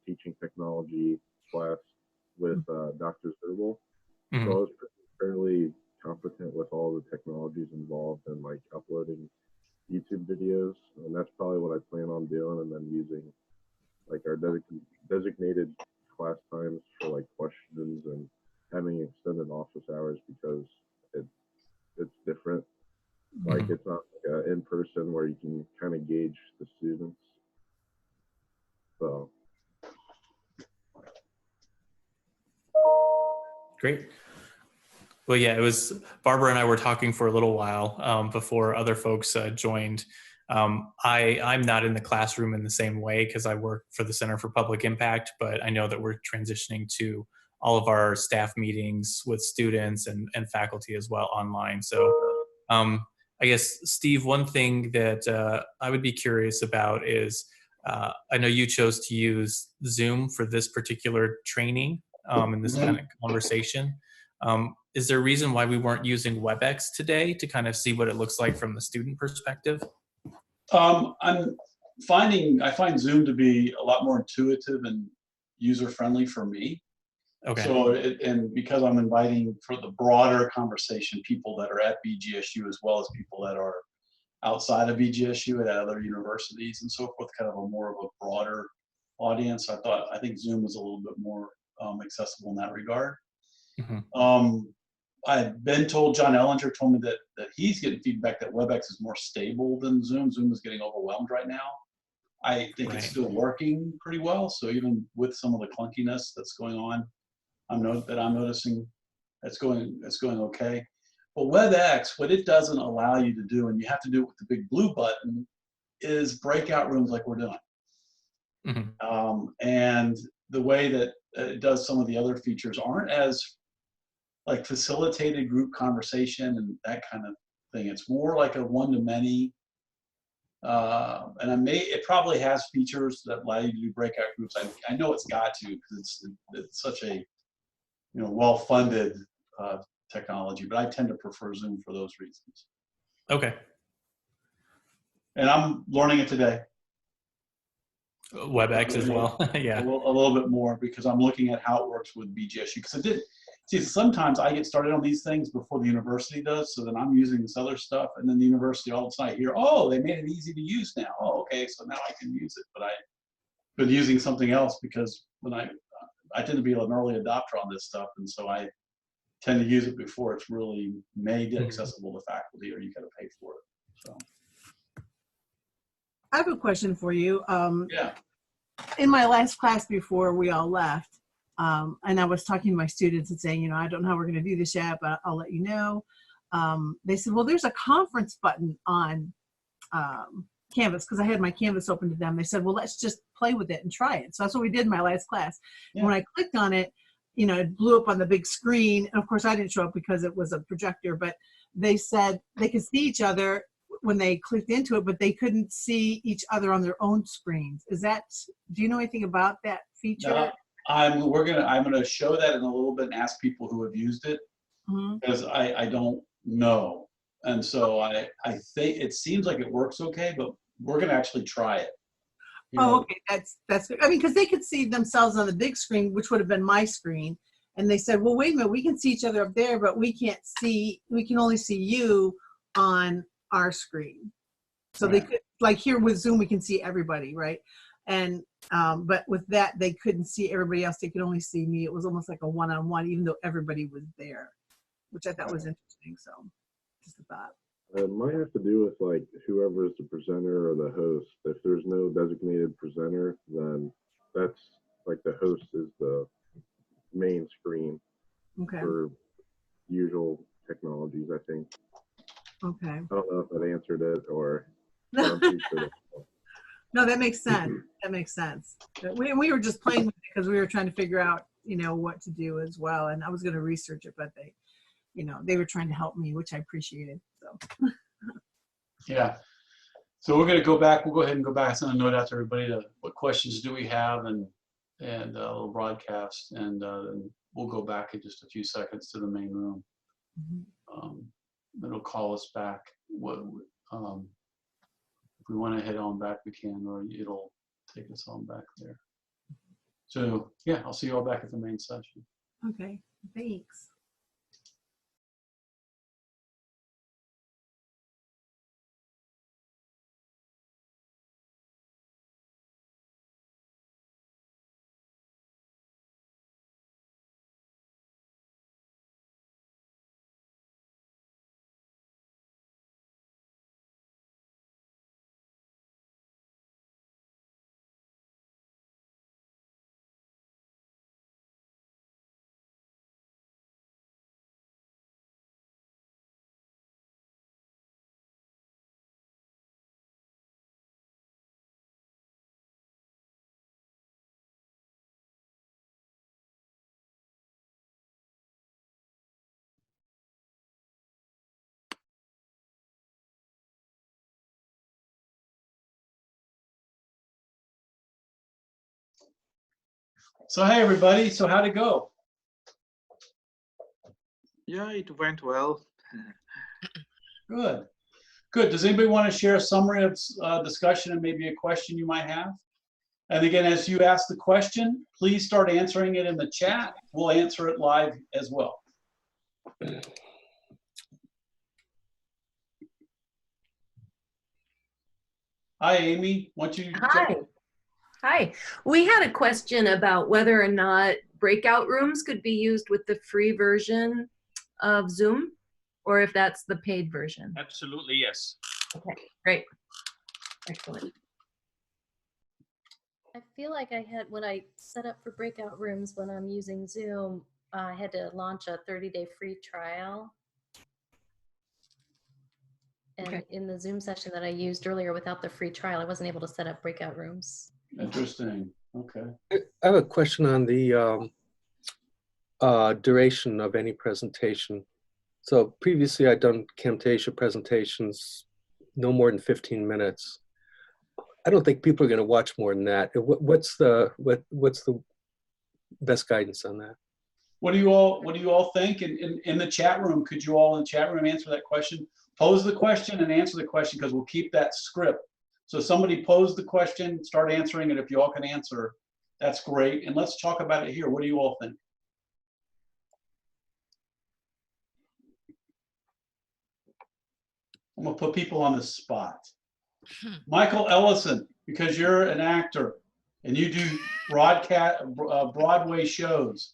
Speaker 8: Teaching technology class with Dr. Zerbal. So I was fairly competent with all the technologies involved in like uploading YouTube videos, and that's probably what I plan on doing, and then using like our designated class times for like questions and having extended office hours, because it's different. Like it's not like in person where you can kind of gauge the students. So
Speaker 9: great. Well, yeah, it was Barbara and I were talking for a little while before other folks joined. I'm not in the classroom in the same way because I work for the Center for Public Impact, but I know that we're transitioning to all of our staff meetings with students and faculty as well online. So I guess, Steve, one thing that I would be curious about is, I know you chose to use Zoom for this particular training in this kind of conversation. Is there a reason why we weren't using Webex today to kind of see what it looks like from the student perspective?
Speaker 1: I find Zoom to be a lot more intuitive and user-friendly for me.
Speaker 9: Okay.
Speaker 1: So, and because I'm inviting for the broader conversation, people that are at BGSU as well as people that are outside of BGSU at other universities and so forth, kind of a more of a broader audience. I think Zoom was a little bit more accessible in that regard. I've been told, John Ellinger told me that he's getting feedback that Webex is more stable than Zoom. Zoom is getting overwhelmed right now. I think it's still working pretty well. So even with some of the clunkiness that's going on, I'm noticing it's going okay. But WebEx, what it doesn't allow you to do, and you have to do it with the big blue button, is breakout rooms like we're doing. And the way that it does some of the other features aren't as like facilitated group conversation and that kind of thing. It's more like a one-to-many. And it probably has features that allow you to do breakout groups. I know it's got to, because it's such a well-funded technology, but I tend to prefer Zoom for those reasons. Okay. And I'm learning it today.
Speaker 9: WebEx as well. Yeah.
Speaker 1: A little bit more, because I'm looking at how it works with BGSU, because see, sometimes I get started on these things before the university does, so then I'm using this other stuff, and then the university all of a sudden I hear, oh, they made it easy to use now. Oh, okay, so now I can use it. But I've been using something else because when I tend to be an early adopter on this stuff, and so I tend to use it before it's really made accessible to faculty, or you got to pay for it. So.
Speaker 10: I have a question for you.
Speaker 1: Yeah.
Speaker 10: In my last class before we all left, and I was talking to my students and saying, you know, I don't know how we're going to do this yet, but I'll let you know. They said, well, there's a conference button on Canvas, because I had my Canvas open to them. They said, well, let's just play with it and try it. So that's what we did in my last class. Yeah. When I clicked on it, you know, it blew up on the big screen. And of course, I didn't show up because it was a projector, but they said they could see each other when they clicked into it, but they couldn't see each other on their own screens. Is that, do you know anything about that feature?
Speaker 1: No, I'm gonna show that in a little bit and ask people who have used it, because I don't know. And so I think it seems like it works okay, but we're gonna actually try it.
Speaker 10: Okay, that's good. I mean, because they could see themselves on the big screen, which would have been my screen. And they said, well, wait a minute, we can see each other up there, but we can only see you on our screen. So they could, like here with Zoom, we can see everybody, right? And but with that, they couldn't see everybody else. They could only see me. It was almost like a one-on-one, even though everybody was there, which I thought was interesting. So just a thought.
Speaker 8: It might have to do with like whoever is the presenter or the host. If there's no designated presenter, then that's like the host is the main screen for usual technologies, I think.
Speaker 10: Okay.
Speaker 8: I don't know if that answered it or.
Speaker 10: No, that makes sense. That makes sense. We were just playing with it because we were trying to figure out, you know, what to do as well. And I was going to research it, but they, you know, they were trying to help me, which I appreciated. So.
Speaker 1: Yeah. So we're going to go back. We'll go ahead and go back and send a note out to everybody to what questions do we have, and a little broadcast, and then we'll go back in just a few seconds to the main room. It'll call us back. If we want to head on back, we can, or it'll take us on back there. So yeah, I'll see you all back at the main session.
Speaker 10: Okay, thanks.
Speaker 1: So hey everybody, so how'd it go?
Speaker 11: Yeah, it went well.
Speaker 1: Good. Good. Does anybody want to share a summary of discussion and maybe a question you might have? And again, as you ask the question, please start answering it in the chat. We'll answer it live as well. Hi, Amy. Why don't you?
Speaker 12: Hi. Hi. We had a question about whether or not breakout rooms could be used with the free version of Zoom, or if that's the paid version.
Speaker 3: Absolutely, yes.
Speaker 12: Okay, great. Excellent.
Speaker 2: I feel like I had, when I set up for breakout rooms when I'm using Zoom, I had to launch a 30-day free trial. And in the Zoom session that I used earlier without the free trial, I wasn't able to set up breakout rooms.
Speaker 1: Interesting. Okay.
Speaker 11: I have a question on the duration of any presentation. So previously I'd done Camtasia presentations no more than 15 minutes. I don't think people are going to watch more than that. What's the best guidance on that?
Speaker 1: What do you all think? In the chat room, could you all in the chat room answer that question? Pose the question and answer the question, because we'll keep that script. So somebody pose the question, start answering it. If you all can answer, that's great. And let's talk about it here. What do you all think? I'm gonna put people on the spot. Michael Ellison, because you're an actor and you do Broadway shows,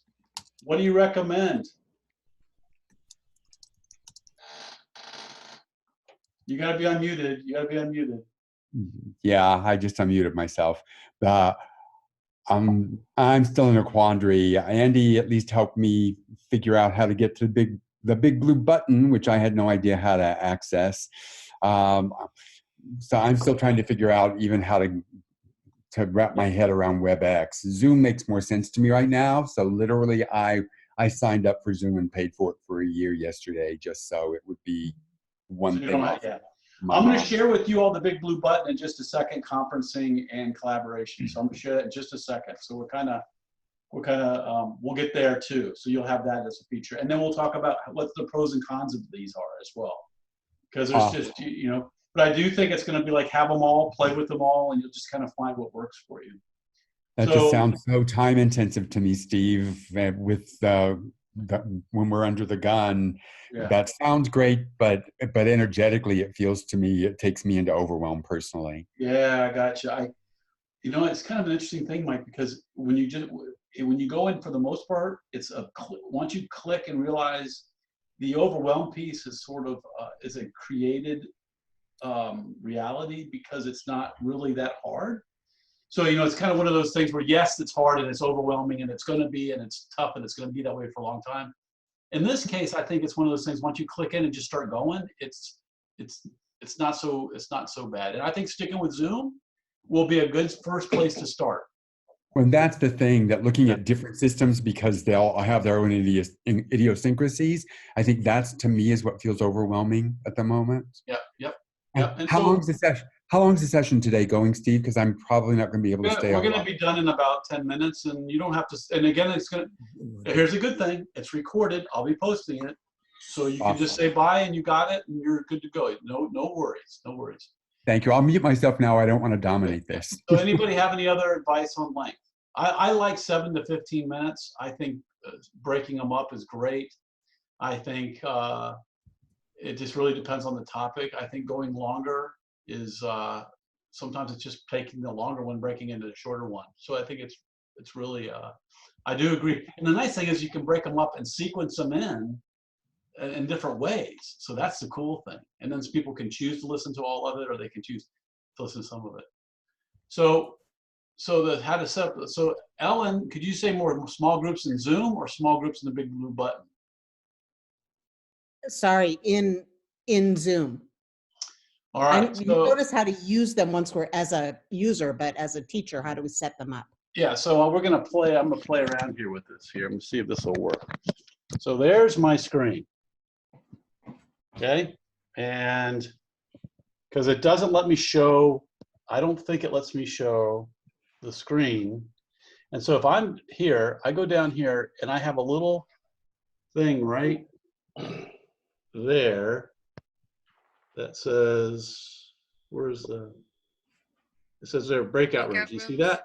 Speaker 1: what do you recommend? You gotta be unmuted. You gotta be unmuted.
Speaker 13: Yeah, I just unmuted myself. I'm still in a quandary. Andy at least helped me figure out how to get to the big blue button, which I had no idea how to access. So I'm still trying to figure out even how to wrap my head around WebEx. Zoom makes more sense to me right now. So literally, I signed up for Zoom and paid for it for a year yesterday, just so it would be one thing.
Speaker 1: I'm going to share with you all the big blue button in just a second, conferencing and collaboration. So I'm going to share that in just a second. So we'll get there too. So you'll have that as a feature, and then we'll talk about what the pros and cons of these are as well. Because there's just, but I do think it's going to be like have them all, play with them all, and you'll just kind of find what works for you.
Speaker 13: That just sounds so time intensive to me, Steve. With when we're under the gun, that sounds great, but energetically, it feels to me it takes me into overwhelm personally.
Speaker 1: Yeah, I gotcha. It's kind of an interesting thing, Mike, because when you go in, for the most part, it's once you click and realize the overwhelm piece is sort of is a created reality, because it's not really that hard. So, it's kind of one of those things where, yes, it's hard and it's overwhelming and it's going to be, and it's tough and it's going to be that way for a long time. In this case, I think it's one of those things, once you click in and just start going, it's not so bad. And I think sticking with Zoom will be a good first place to start.
Speaker 13: Well, that's the thing, that looking at different systems, because they all have their own idiosyncrasies, I think that's, to me, is what feels overwhelming at the moment.
Speaker 1: Yep.
Speaker 13: And how long is the session today going, Steve? Because I'm probably not going to be able to stay.
Speaker 1: We're going to be done in about 10 minutes, and you don't have to. And again, here's a good thing: it's recorded. I'll be posting it, so you can just say bye, and you got it, and you're good to go. No worries. No worries.
Speaker 13: Thank you. I'll mute myself now. I don't want to dominate this.
Speaker 1: So anybody have any other advice on length? I like 7 to 15 minutes. I think breaking them up is great. I think it just really depends on the topic. I think going longer is sometimes it's just taking the longer one, breaking into the shorter one. So I think it's really, I do agree. And the nice thing is you can break them up and sequence them in different ways. So that's the cool thing. And then people can choose to listen to all of it, or they can choose to listen to some of it. So Ellen, could you say more small groups in Zoom or small groups in the big blue button?
Speaker 14: Sorry, in Zoom.
Speaker 1: All right.
Speaker 14: You notice how to use them once we're as a user, but as a teacher, how do we set them up?
Speaker 1: Yeah, so I'm gonna play around here with this here. I'm gonna see if this will work. So there's my screen. Okay, and because it doesn't let me show, I don't think it lets me show the screen. And so if I'm here, I go down here and I have a little thing right there that says, it says there, breakout rooms. You see that?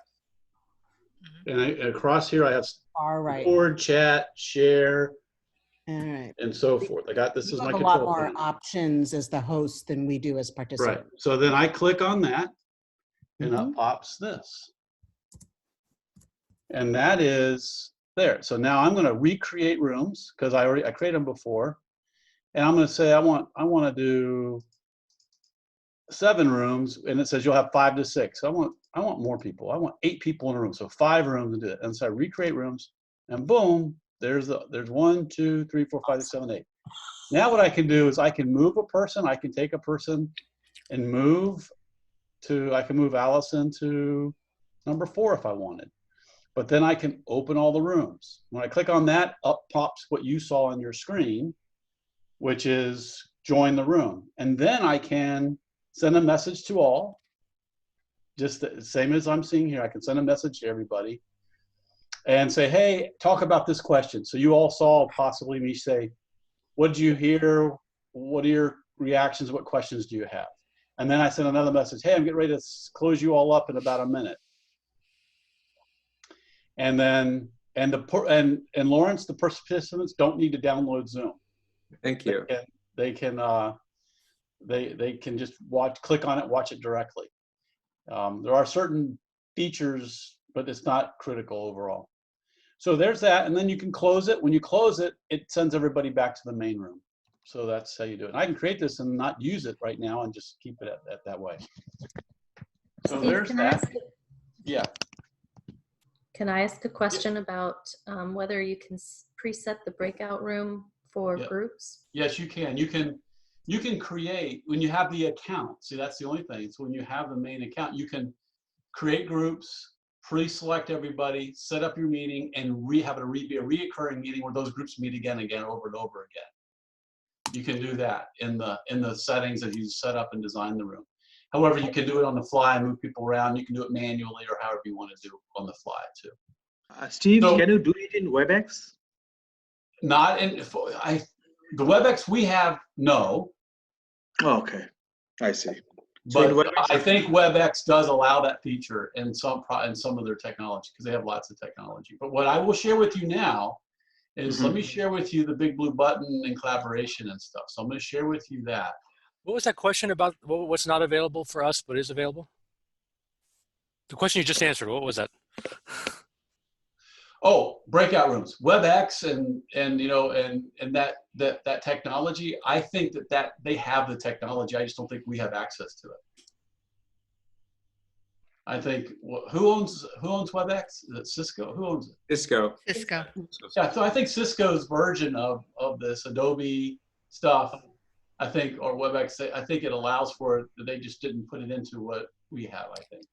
Speaker 1: And across here I have record, chat, share, and so forth. This is my control.
Speaker 14: A lot more options as the host than we do as participants.
Speaker 1: Right. So then I click on that, and up pops this. And that is there. So now I'm going to recreate rooms, because I created them before. And I'm going to say I want to do 7 rooms, and it says you'll have 5 to 6. I want more people. I want 8 people in a room, so 5 rooms to do it. And so I recreate rooms, and boom, there's 1, 2, 3, 4, 5, 6, 7, 8. Now what I can do is I can move a person. I can take a person and I can move Allison to number 4 if I wanted. But then I can open all the rooms. When I click on that, up pops what you saw on your screen, which is join the room. And then I can send a message to all, just the same as I'm seeing here. I can send a message to everybody and say, hey, talk about this question. So you all saw possibly me say, what did you hear? What are your reactions? What questions do you have? And then I send another message, hey, I'm getting ready to close you all up in about a minute. And then, and Lawrence, the participants don't need to download Zoom.
Speaker 5: Thank you.
Speaker 1: They can They can just click on it, watch it directly. There are certain features, but it's not critical overall. So there's that, and then you can close it. When you close it, it sends everybody back to the main room. So that's how you do it. And I can create this and not use it right now and just keep it at that way. So
Speaker 2: Steve,
Speaker 1: there's that. Yeah.
Speaker 2: Can I ask a question about whether you can preset the breakout room for groups?
Speaker 1: Yes, you can. You can create, when you have the account, see, that's the only thing. So when you have the main account, you can create groups, pre-select everybody, set up your meeting, and have it be a reoccurring meeting where those groups meet again and again, over and over again. You can do that in the settings that you set up and design the room. However, you can do it on the fly, move people around. You can do it manually or however you want to do it on the fly too.
Speaker 15: Steve, can you do it in Webex?
Speaker 1: Not in the Webex we have, no.
Speaker 15: Oh, okay, I see.
Speaker 1: But so I think Webex does allow that feature in some of their technology because they have lots of technology. But what I will share with you now is let me share with you the big blue button and collaboration and stuff. So I'm going to share with you that.
Speaker 16: What was that question about what's not available for us but is available? The question you just answered, what was that?
Speaker 1: Oh, breakout rooms, WebEx and you know and that technology. I think that they have the technology. I just don't think we have access to it. I think who owns WebEx? Is it Cisco? Who owns it?
Speaker 5: Cisco.
Speaker 12: Cisco.
Speaker 1: Yeah, so I think Cisco's version of this Adobe stuff, I think, or WebEx, I think it allows for it. They just didn't put it into what we have, I think.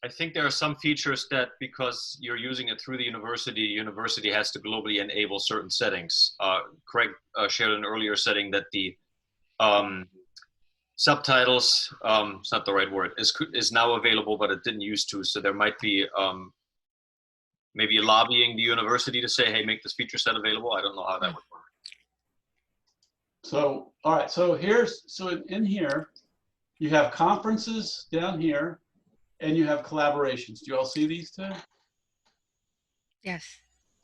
Speaker 3: I think there are some features that because you're using it through the university has to globally enable certain settings. Craig shared an earlier setting that the subtitles, it's not the right word, is now available, but it didn't used to. So there might be maybe lobbying the university to say, hey, make this feature set available. I don't know how that would work.
Speaker 1: So, all right, so in here, you have conferences down here, and you have collaborations. Do you all see these two?
Speaker 12: Yes.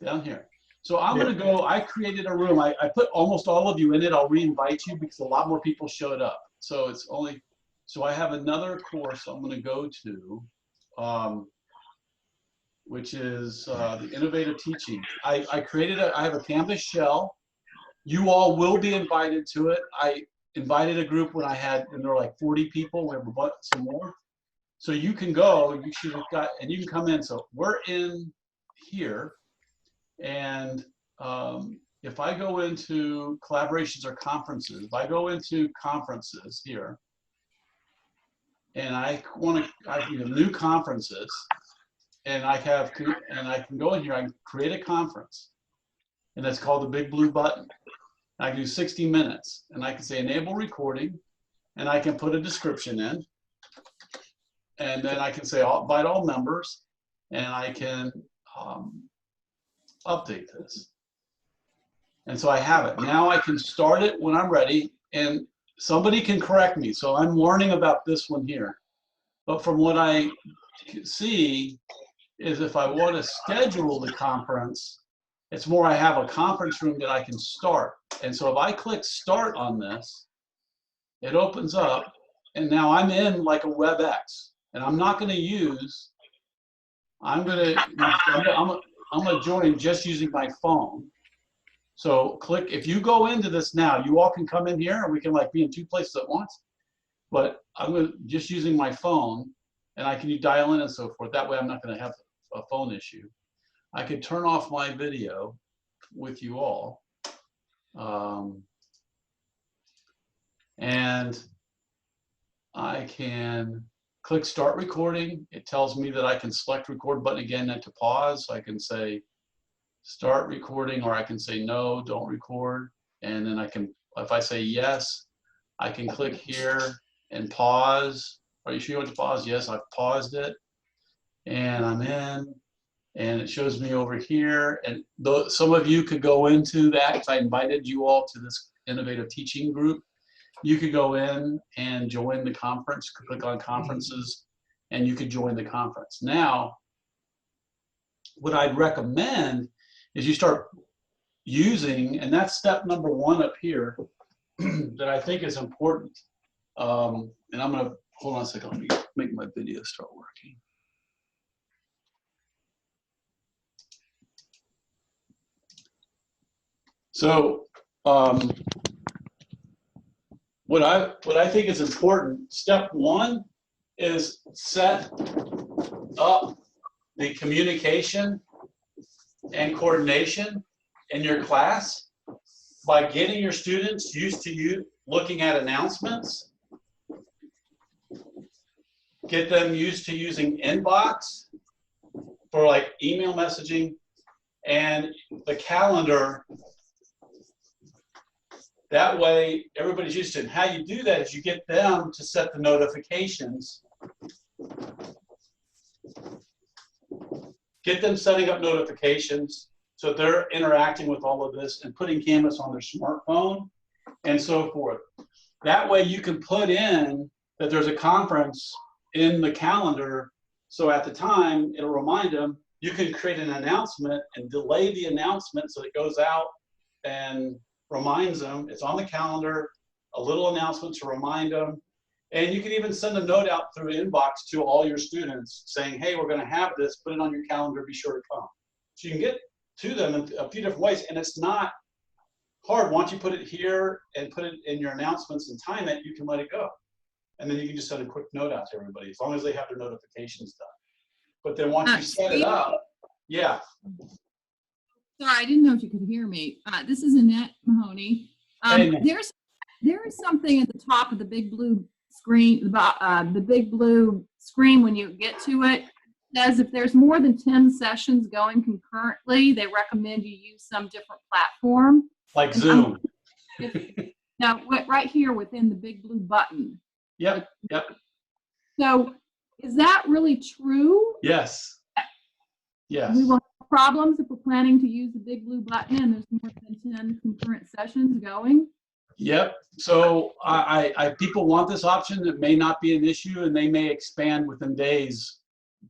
Speaker 1: Down here. So I'm going to go, I created a room. I put almost all of you in it. I'll re-invite you because a lot more people showed up. So it's only, so I have another course I'm going to go to, which is the innovative teaching. I have a Canvas shell. You all will be invited to it. I invited a group when and there were like 40 people. We have some more. So you can go, you should have got, and you can come in. So we're in here. And if I go into collaborations or conferences, if I go into conferences here, and I have new conferences, and I can go in here, I can create a conference, and that's called the big blue button. I can do 60 minutes, and I can say enable recording, and I can put a description in, and then I can say invite all members, and I can update this. And so I have it. Now I can start it when I'm ready, and somebody can correct me. So I'm learning about this one here. But from what I see is if I want to schedule the conference, it's more I have a conference room that I can start. And so if I click start on this, it opens up, and now I'm in like a WebEx. And I'm not going to use, I'm going to join just using my phone. So click, if you go into this now, you all can come in here and we can like be in two places at once. But I'm just using my phone, and I can dial in and so forth. That way I'm not going to have a phone issue. I could turn off my video with you all. And I can click start recording. It tells me that I can select record button again and to pause. So I can say start recording, or I can say no, don't record. And then I can, if I say yes, I can click here and pause. Are you sure you want to pause? Yes, I've paused it. And I'm in, and it shows me over here. And some of you could go into that because I invited you all to this innovative teaching group. You could go in and join the conference, click on conferences, and you could join the conference. Now, what I'd recommend is you start using, and that's step number one up here, that I think is important. And I'm going to, hold on a second, let me make my video start working. So what I think is important, step one is set up the communication and coordination in your class by getting your students used to you looking at announcements. Get them used to using inbox for like email messaging, and the calendar. That way everybody's used to it. And how you do that is you get them to set the notifications. Get them setting up notifications so they're interacting with all of this and putting Canvas on their smartphone and so forth. That way you can put in that there's a conference in the calendar, so at the time it'll remind them. You can create an announcement and delay the announcement so it goes out and reminds them. It's on the calendar, a little announcement to remind them. And you can even send a note out through inbox to all your students saying, hey, we're going to have this, put it on your calendar, be sure to come. So you can get to them in a few different ways, and it's not hard. Once you put it here and put it in your announcements and time it, you can let it go. And then you can just send a quick note out to everybody, as long as they have their notifications done. But then once you set it up, yeah.
Speaker 17: Sorry, I didn't know if you could hear me. This is Annette Mahoney. There is something at the top of the big blue screen, the big blue screen when you get to it. Says if there's more than 10 sessions going concurrently, they recommend you use some different platform.
Speaker 1: Like Zoom.
Speaker 17: Now, right here within the big blue button.
Speaker 1: Yep, yep.
Speaker 17: So is that really true?
Speaker 1: Yes. Yes.
Speaker 17: We will have problems if we're planning to use the big blue button and there's more than 10 concurrent sessions going?
Speaker 1: Yep. So people want this option. It may not be an issue, and they may expand within days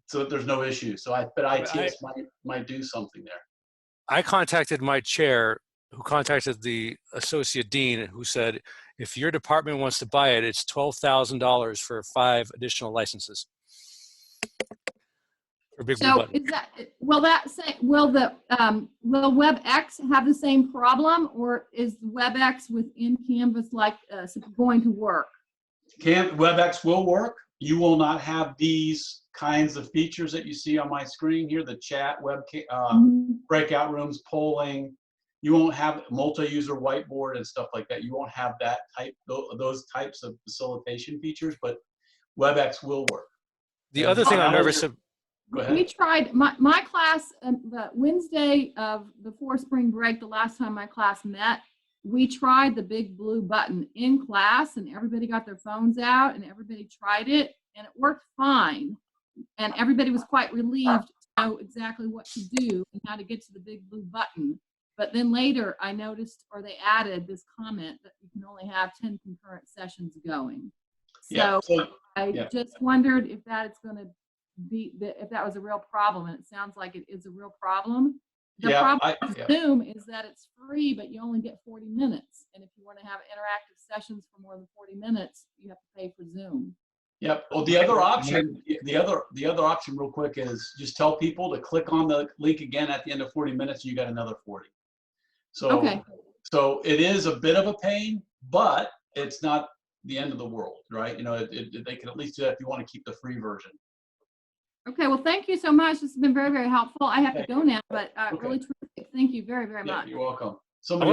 Speaker 1: so that there's no issue. So I bet ITS might do something there.
Speaker 16: I contacted my chair, who contacted the associate dean, who said, if your department wants to buy it, it's $12,000 for 5 additional licenses. For Big Blue Button.
Speaker 17: Is that, will the WebEx have the same problem, or is WebEx within Canvas like going to work?
Speaker 1: WebEx will work. You will not have these kinds of features that you see on my screen here, the chat, breakout rooms, polling. You won't have multi-user whiteboard and stuff like that. You won't have that those types of facilitation features, but WebEx will work.
Speaker 16: The other thing I'm nervous about.
Speaker 1: Go ahead.
Speaker 17: We tried, my class, the Wednesday of before spring break, the last time my class met, we tried the big blue button in class, and everybody got their phones out and everybody tried it, and it worked fine. And everybody was quite relieved to know exactly what to do and how to get to the big blue button. But then later I noticed, or they added this comment that you can only have 10 concurrent sessions going. So I just wondered if that's going to be, if that was a real problem, and it sounds like it is a real problem. The problem with Zoom is that it's free, but you only get 40 minutes. And if you want to have interactive sessions for more than 40 minutes, you have to pay for Zoom.
Speaker 1: Yep. Well, the other option, the other option real quick is just tell people to click on the link again at the end of 40 minutes, and you got another 40. So, so it is a bit of a pain, but it's not the end of the world, right? You know, they can at least do that if you want to keep the free version.
Speaker 17: Okay, well, thank you so much. This has been very, very helpful. I have to go now, but really terrific. Thank you very, very much.
Speaker 1: You're welcome.
Speaker 16: I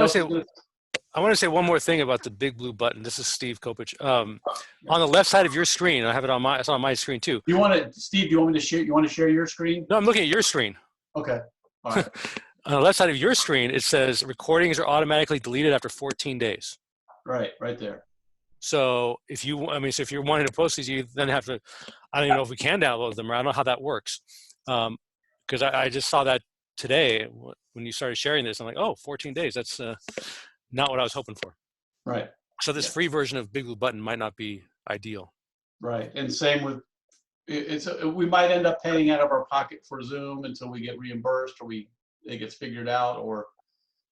Speaker 16: want to say one more thing about the big blue button. This is Steve Kopich. On the left side of your screen, I have it on it's on my screen too.
Speaker 1: You want to, Steve? Do you want me to share? You want to share your screen?
Speaker 16: No, I'm looking at your screen.
Speaker 1: Okay. All right.
Speaker 16: On the left side of your screen, it says recordings are automatically deleted after 14 days.
Speaker 1: Right there.
Speaker 16: So if you, so if you're wanting to post these, you then have to, I don't even know if we can download them, or I don't know how that works. Because I just saw that today when you started sharing this. I'm like, oh, 14 days. That's not what I was hoping for.
Speaker 1: Right.
Speaker 16: So this free version of Big Blue Button might not be ideal.
Speaker 1: Right. And same with, we might end up paying out of our pocket for Zoom until we get reimbursed, or it gets figured out, or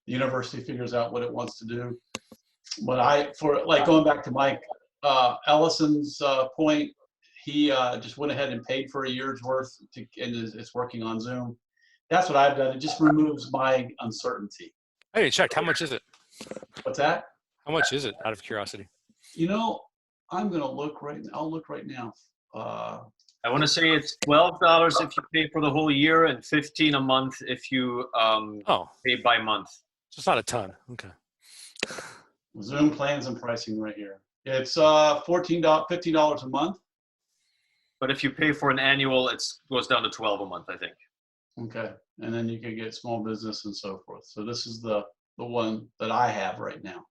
Speaker 1: the university figures out what it wants to do. for like going back to Mike Ellison's point, he just went ahead and paid for a year's worth and it's working on Zoom. That's what I've done. It just removes my uncertainty.
Speaker 16: Hey, check. How much is it?
Speaker 1: What's that?
Speaker 16: How much is it, out of curiosity?
Speaker 1: You know, I'm gonna look right. I'll look right now.
Speaker 3: I want to say it's $12 if you pay for the whole year and $15 a month if you pay by month.
Speaker 16: So it's not a ton. Okay.
Speaker 1: Zoom plans and pricing right here. It's $15 a month.
Speaker 3: But if you pay for an annual, it goes down to $12 a month, I think.
Speaker 1: Okay, and then you can get small business and so forth. So this is the one that I have right now.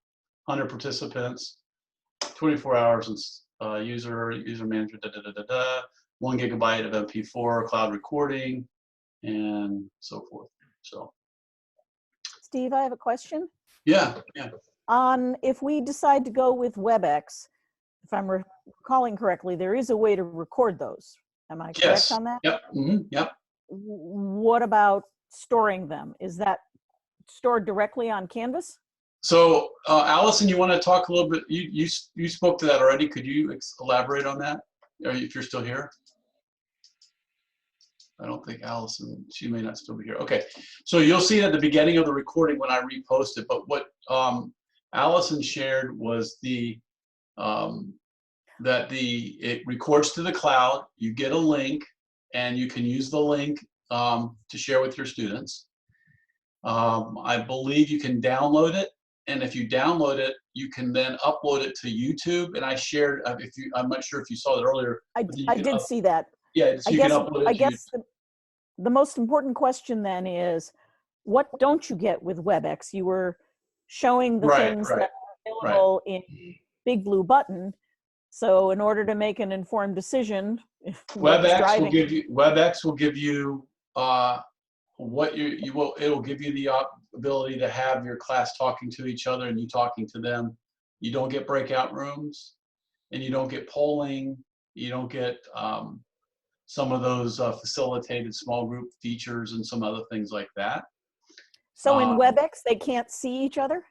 Speaker 1: 100 participants, 24 hours and user manager, 1 gigabyte of MP4 cloud recording, and so forth. So,
Speaker 18: Steve, I have a question.
Speaker 1: Yeah.
Speaker 18: If we decide to go with Webex, if I'm recalling correctly, there is a way to record those. Am I correct on that?
Speaker 1: Yep. Yep.
Speaker 18: What about storing them? Is that stored directly on Canvas?
Speaker 1: So, Allison, you want to talk a little bit? You spoke to that already. Could you elaborate on that? If you're still here? I don't think Allison, she may not still be here. Okay, so you'll see at the beginning of the recording when I repost it, but what Allison shared was it records to the cloud, you get a link, and you can use the link to share with your students. I believe you can download it, and if you download it, you can then upload it to YouTube. And I shared, I'm not sure if you saw that earlier.
Speaker 18: I did see that.
Speaker 1: Yeah, so you can upload it.
Speaker 18: I guess the most important question then is, what don't you get with Webex? You were showing the things that are available in Big Blue Button. So in order to make an informed decision,
Speaker 1: Webex will give you it'll give you the ability to have your class talking to each other and you talking to them. You don't get breakout rooms, and you don't get polling. You don't get some of those facilitated small group features and some other things like that.
Speaker 18: So in Webex, they can't see each other?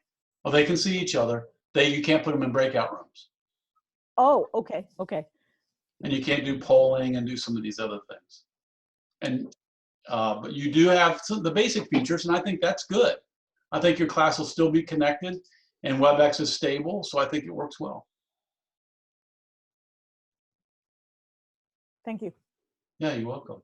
Speaker 1: Well, they can see each other. You can't put them in breakout rooms.
Speaker 18: Oh, okay.
Speaker 1: And you can't do polling and do some of these other things. And but you do have the basic features, and I think that's good. I think your class will still be connected, and Webex is stable, so I think it works well.
Speaker 18: Thank you.
Speaker 1: Yeah, you're welcome.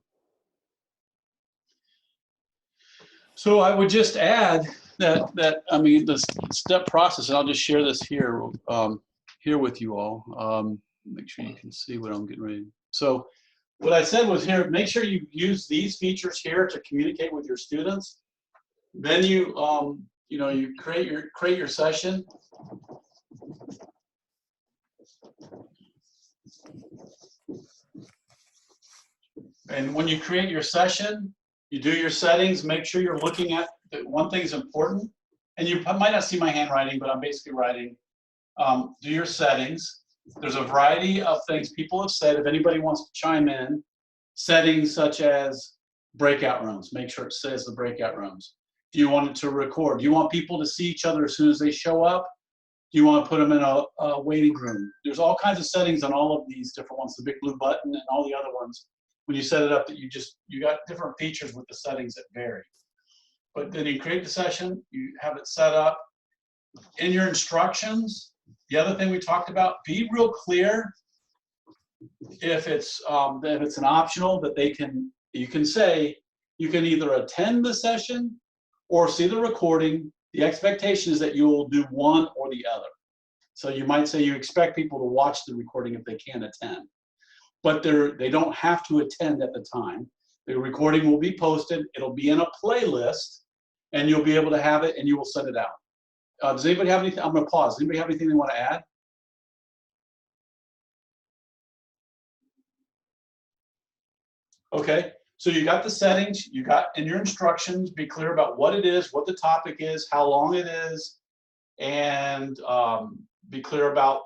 Speaker 1: So I would just add that I mean, the step process, and I'll just share this here with you all. Make sure you can see what I'm getting ready. So what I said was here, make sure you use these features here to communicate with your students. Then you create your session. And when you create your session, you do your settings, make sure you're looking at one thing is important. And you might not see my handwriting, but I'm basically writing. Do your settings. There's a variety of things people have said. If anybody wants to chime in, settings such as breakout rooms, make sure it says the breakout rooms. Do you want it to record? Do you want people to see each other as soon as they show up? Do you want to put them in a waiting room? There's all kinds of settings on all of these different ones, the big blue button and all the other ones. When you set it up, that you got different features with the settings that vary. But then you create the session, you have it set up. In your instructions, the other thing we talked about, be real clear if it's an optional that you can say you can either attend the session or see the recording. The expectation is that you will do one or the other. So you might say you expect people to watch the recording if they can't attend, but they don't have to attend at the time. The recording will be posted. It'll be in a playlist, and you'll be able to have it, and you will send it out. Does anybody have anything? I'm going to pause. Does anybody have anything they want to add? Okay, so you got the settings, you got in your instructions, be clear about what it is, what the topic is, how long it is, and be clear about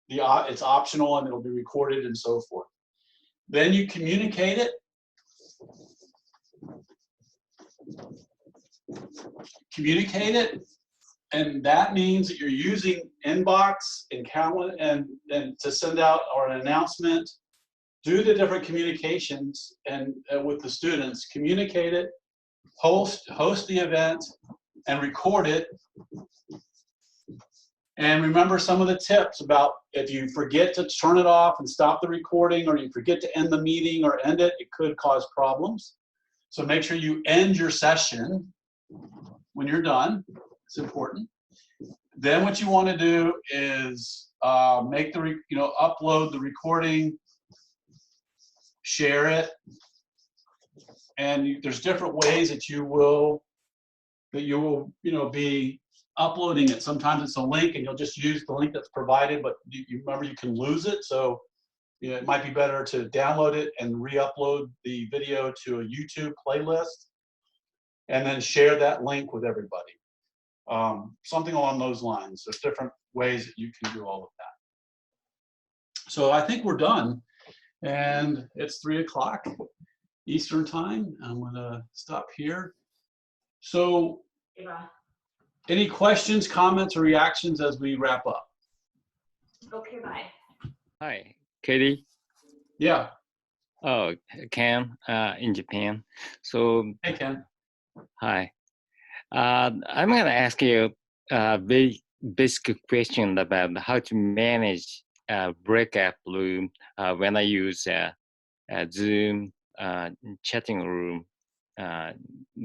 Speaker 1: it's optional and it'll be recorded and so forth. Then you communicate it. and that means that you're using inbox and calendar and to send out or an announcement. Do the different communications and with the students, communicate it, host the event, and record it. And remember some of the tips about if you forget to turn it off and stop the recording, or you forget to end the meeting or end it, it could cause problems. So make sure you end your session when you're done. It's important. Then what you want to do is make the upload the recording, share it, and there's different ways that you will be uploading it. Sometimes it's a link and you'll just use the link that's provided, but you remember you can lose it. So it might be better to download it and re-upload the video to a YouTube playlist and then share that link with everybody. Something along those lines. There's different ways that you can do all of that. So I think we're done, and it's 3 o'clock Eastern time. I'm gonna stop here. So any questions, comments, or reactions as we wrap up?
Speaker 19: Okay, bye.
Speaker 20: Hi, Katie.
Speaker 1: Yeah.
Speaker 20: Oh, Ken, in Japan. So.
Speaker 1: Hey, Ken.
Speaker 20: Hi. I'm going to ask you a very basic question about how to manage a breakout room when I use a Zoom chatting room,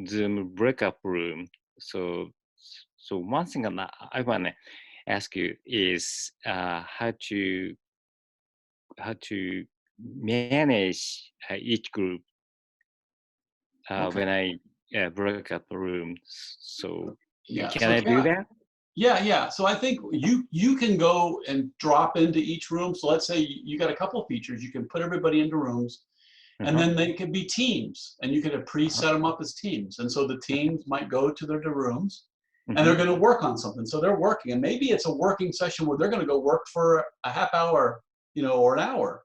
Speaker 20: Zoom breakout room. So one thing I want to ask you is how to manage each group
Speaker 1: Okay.
Speaker 20: when I break up a room. So
Speaker 1: Yeah.
Speaker 20: can I do that?
Speaker 1: Yeah. So I think you can go and drop into each room. So let's say you got a couple of features. You can put everybody into rooms, and then they could be teams, and you could pre-set them up as teams. And so the teams might go to their rooms, and they're going to work on something. So they're working, and maybe it's a working session where they're going to go work for a half hour, or an hour.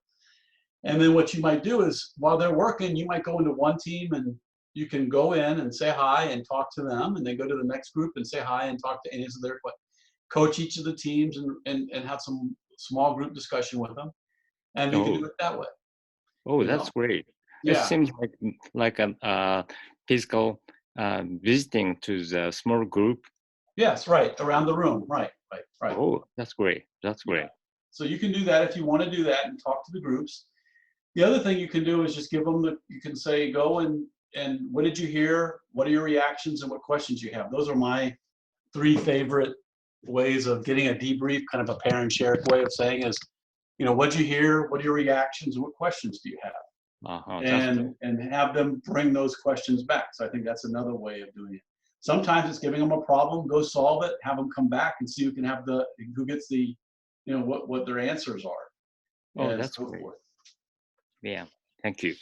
Speaker 1: And then what you might do is while they're working, you might go into one team and you can go in and say hi and talk to them, and then go to the next group and say hi and talk to any of their, coach each of the teams and have some small group discussion with them. And you can do it that way.
Speaker 20: Oh, that's great.
Speaker 1: Yeah.
Speaker 20: It seems like a physical visiting to the small group.
Speaker 1: Yes, right, around the room, right.
Speaker 20: Oh, that's great. That's great.
Speaker 1: Yeah. So you can do that if you want to do that and talk to the groups. The other thing you can do is just give them you can say, go and what did you hear? What are your reactions and what questions you have? Those are my 3 favorite ways of getting a debrief, kind of a pair and share way of saying is, what did you hear? What are your reactions and what questions do you have? And have them bring those questions back. So I think that's another way of doing it. Sometimes it's giving them a problem, go solve it, have them come back and see who gets the, what their answers are.
Speaker 20: Oh, that's great. Yeah, thank you.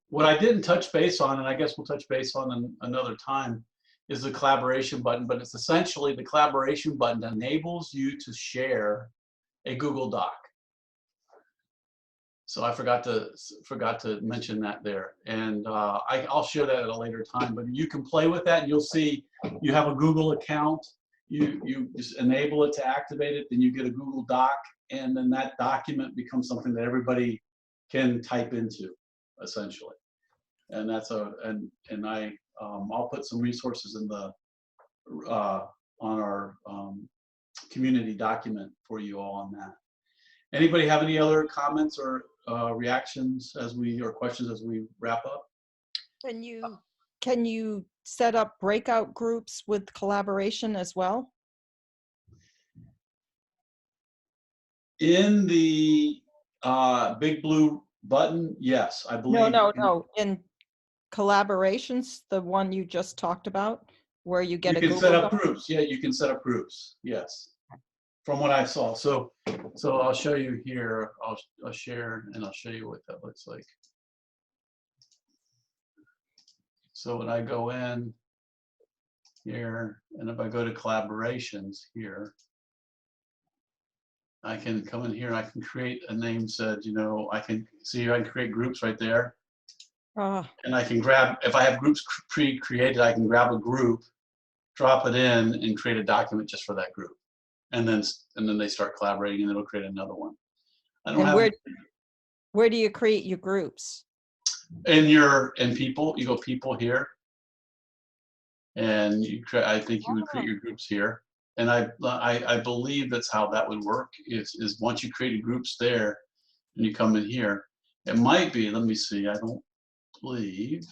Speaker 1: What I didn't touch base on, and I guess we'll touch base on another time, is the collaboration button. But it's essentially the collaboration button that enables you to share a Google Doc. So I forgot to mention that there, and I'll share that at a later time. But you can play with that, and you'll see you have a Google account. You just enable it to activate it, then you get a Google Doc, and then that document becomes something that everybody can type into, essentially. And that's I'll put some resources in the on our community document for you all on that. Anybody have any other comments or reactions or questions as we wrap up?
Speaker 18: Can you set up breakout groups with collaboration as well?
Speaker 1: In the big blue button, yes, I believe.
Speaker 18: No. In collaborations, the one you just talked about, where you get a Google
Speaker 1: You can set up
Speaker 18: Doc?
Speaker 1: groups. Yeah, you can set up groups. Yes, from what I saw. So I'll show you here. I'll share and I'll show you what that looks like. So when I go in here, and if I go to collaborations here, I can come in here, I can create a name said, I can create groups right there. And I can grab, if I have groups pre-created, I can grab a group drop it in and create a document just for that group. And then they start collaborating and it'll create another one. I don't
Speaker 18: And
Speaker 1: have
Speaker 18: where do you create your groups?
Speaker 1: in people, you go people here. And I think you would create your groups here. And I believe that's how that would work is once you create groups there and you come in here, it might be, let me see, I don't believe,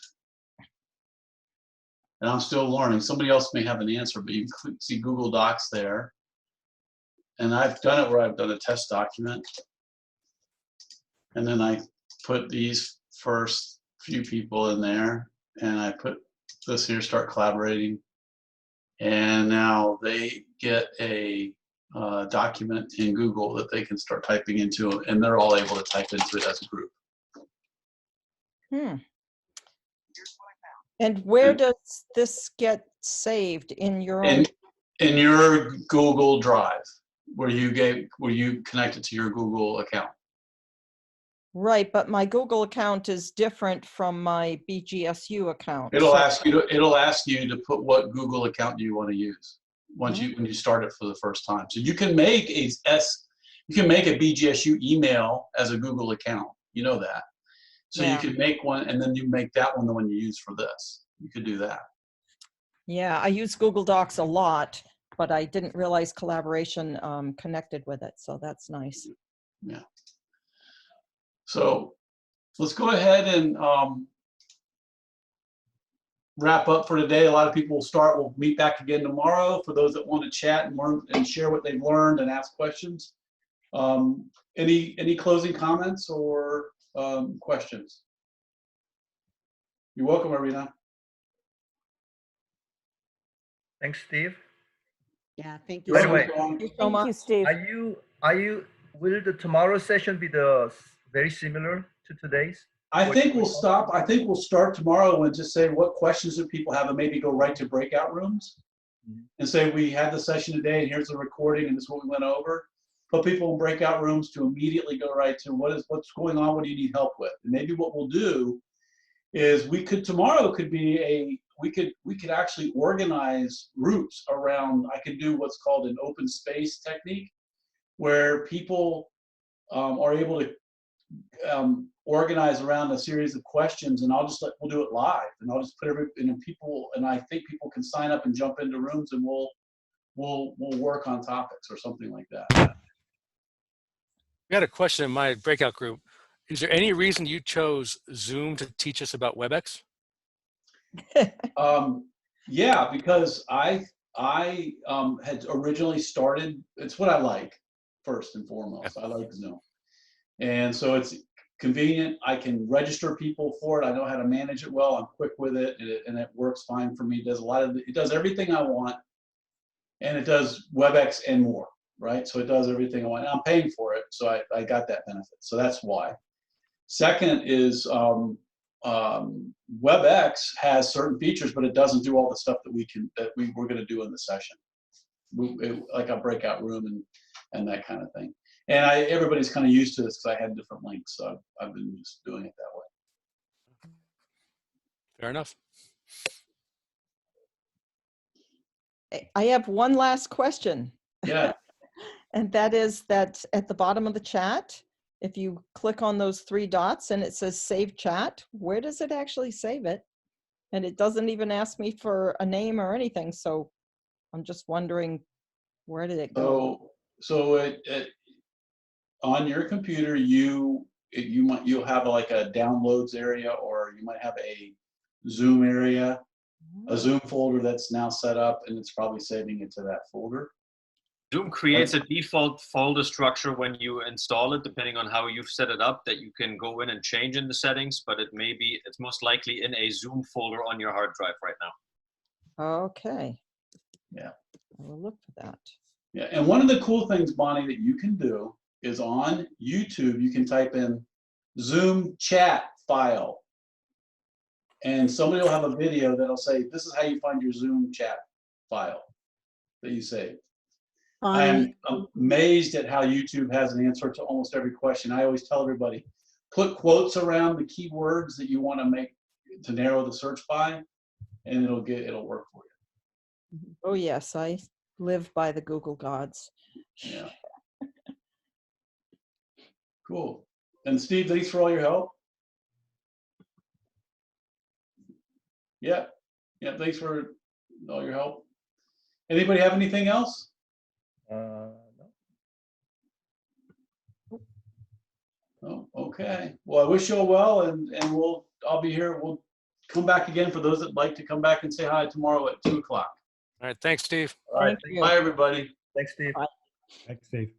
Speaker 1: and I'm still learning. Somebody else may have an answer, but you can see Google Docs there. And I've done it where I've done a test document. And then I put these first few people in there and I put this here, start collaborating. And now they get a document in Google that they can start typing into, and they're all able to type into it as a group.
Speaker 18: And where does this get saved in your own?
Speaker 1: In your Google Drive, where you connect it to your Google account.
Speaker 18: Right, but my Google account is different from my BGSU account.
Speaker 1: It'll ask you to put what Google account do you want to use when you start it for the first time. So you can make a BGSU email as a Google account. You know that. So you can make one, and then you make that one the one you use for this. You could do that.
Speaker 18: Yeah, I use Google Docs a lot, but I didn't realize collaboration connected with it. So that's nice.
Speaker 1: Yeah. So let's go ahead and wrap up for today. A lot of people will meet back again tomorrow for those that want to chat and learn and share what they've learned and ask questions. Any closing comments or questions? You're welcome, Arena.
Speaker 21: Thanks, Steve.
Speaker 14: Yeah, thank you.
Speaker 21: By the way,
Speaker 18: Thank you so much, Steve.
Speaker 21: Will the tomorrow session be very similar to today's?
Speaker 1: I think we'll start tomorrow and just say what questions do people have, and maybe go right to breakout rooms and say we had the session today and here's the recording and this is what we went over. Put people in breakout rooms to immediately go right to what's going on, what do you need help with? And maybe what we'll do is we could actually organize groups around, I could do what's called an open space technique, where people are able to organize around a series of questions, and we'll do it live, and I'll just put people, and I think people can sign up and jump into rooms, and we'll work on topics or something like that.
Speaker 16: We had a question in my breakout group. Is there any reason you chose Zoom to teach us about Webex?
Speaker 1: Yeah, because I had originally started, it's what I like first and foremost. I like Zoom. And so it's convenient. I can register people for it. I know how to manage it well. I'm quick with it, and it works fine for me. It does everything I want, and it does WebEx and more, right? So it does everything I want. And I'm paying for it, so I got that benefit. So that's why. Second is WebEx has certain features, but it doesn't do all the stuff that we're going to do in the session, like a breakout room and that kind of thing. And everybody's kind of used to this because I had different links, so I've been just doing it that way.
Speaker 16: Fair enough.
Speaker 18: I have one last question.
Speaker 1: Yeah.
Speaker 18: And that is that at the bottom of the chat, if you click on those three dots and it says save chat, where does it actually save it? And it doesn't even ask me for a name or anything. So I'm just wondering, where did it go?
Speaker 1: So it on your computer, you'll have like a downloads area, or you might have a Zoom area, a Zoom folder that's now set up, and it's probably saving it to that folder.
Speaker 3: Zoom creates a default folder structure when you install it, depending on how you've set it up, that you can go in and change in the settings, but it's most likely in a Zoom folder on your hard drive right now.
Speaker 18: Okay.
Speaker 1: Yeah.
Speaker 18: I will look for that.
Speaker 1: Yeah, and one of the cool things, Bonnie, that you can do is on YouTube, you can type in Zoom chat file, and somebody will have a video that'll say, this is how you find your Zoom chat file that you saved. I am amazed at how YouTube has an answer to almost every question. I always tell everybody, put quotes around the keywords that you want to narrow the search by, and it'll work for
Speaker 7: Oh yes, I live by the Google gods.
Speaker 1: Yeah. Cool. And Steve, thanks for all your help. Yeah. Yeah, thanks for all your help. Anybody have anything else?
Speaker 21: No.
Speaker 1: Oh, okay. Well, I wish you all well, and I'll be here. We'll come back again for those that'd like to come back and say hi tomorrow at 2 o'clock.
Speaker 16: All right. Thanks, Steve.
Speaker 1: All right. Bye, everybody.
Speaker 21: Thanks, Steve.
Speaker 13: Thanks, Steve.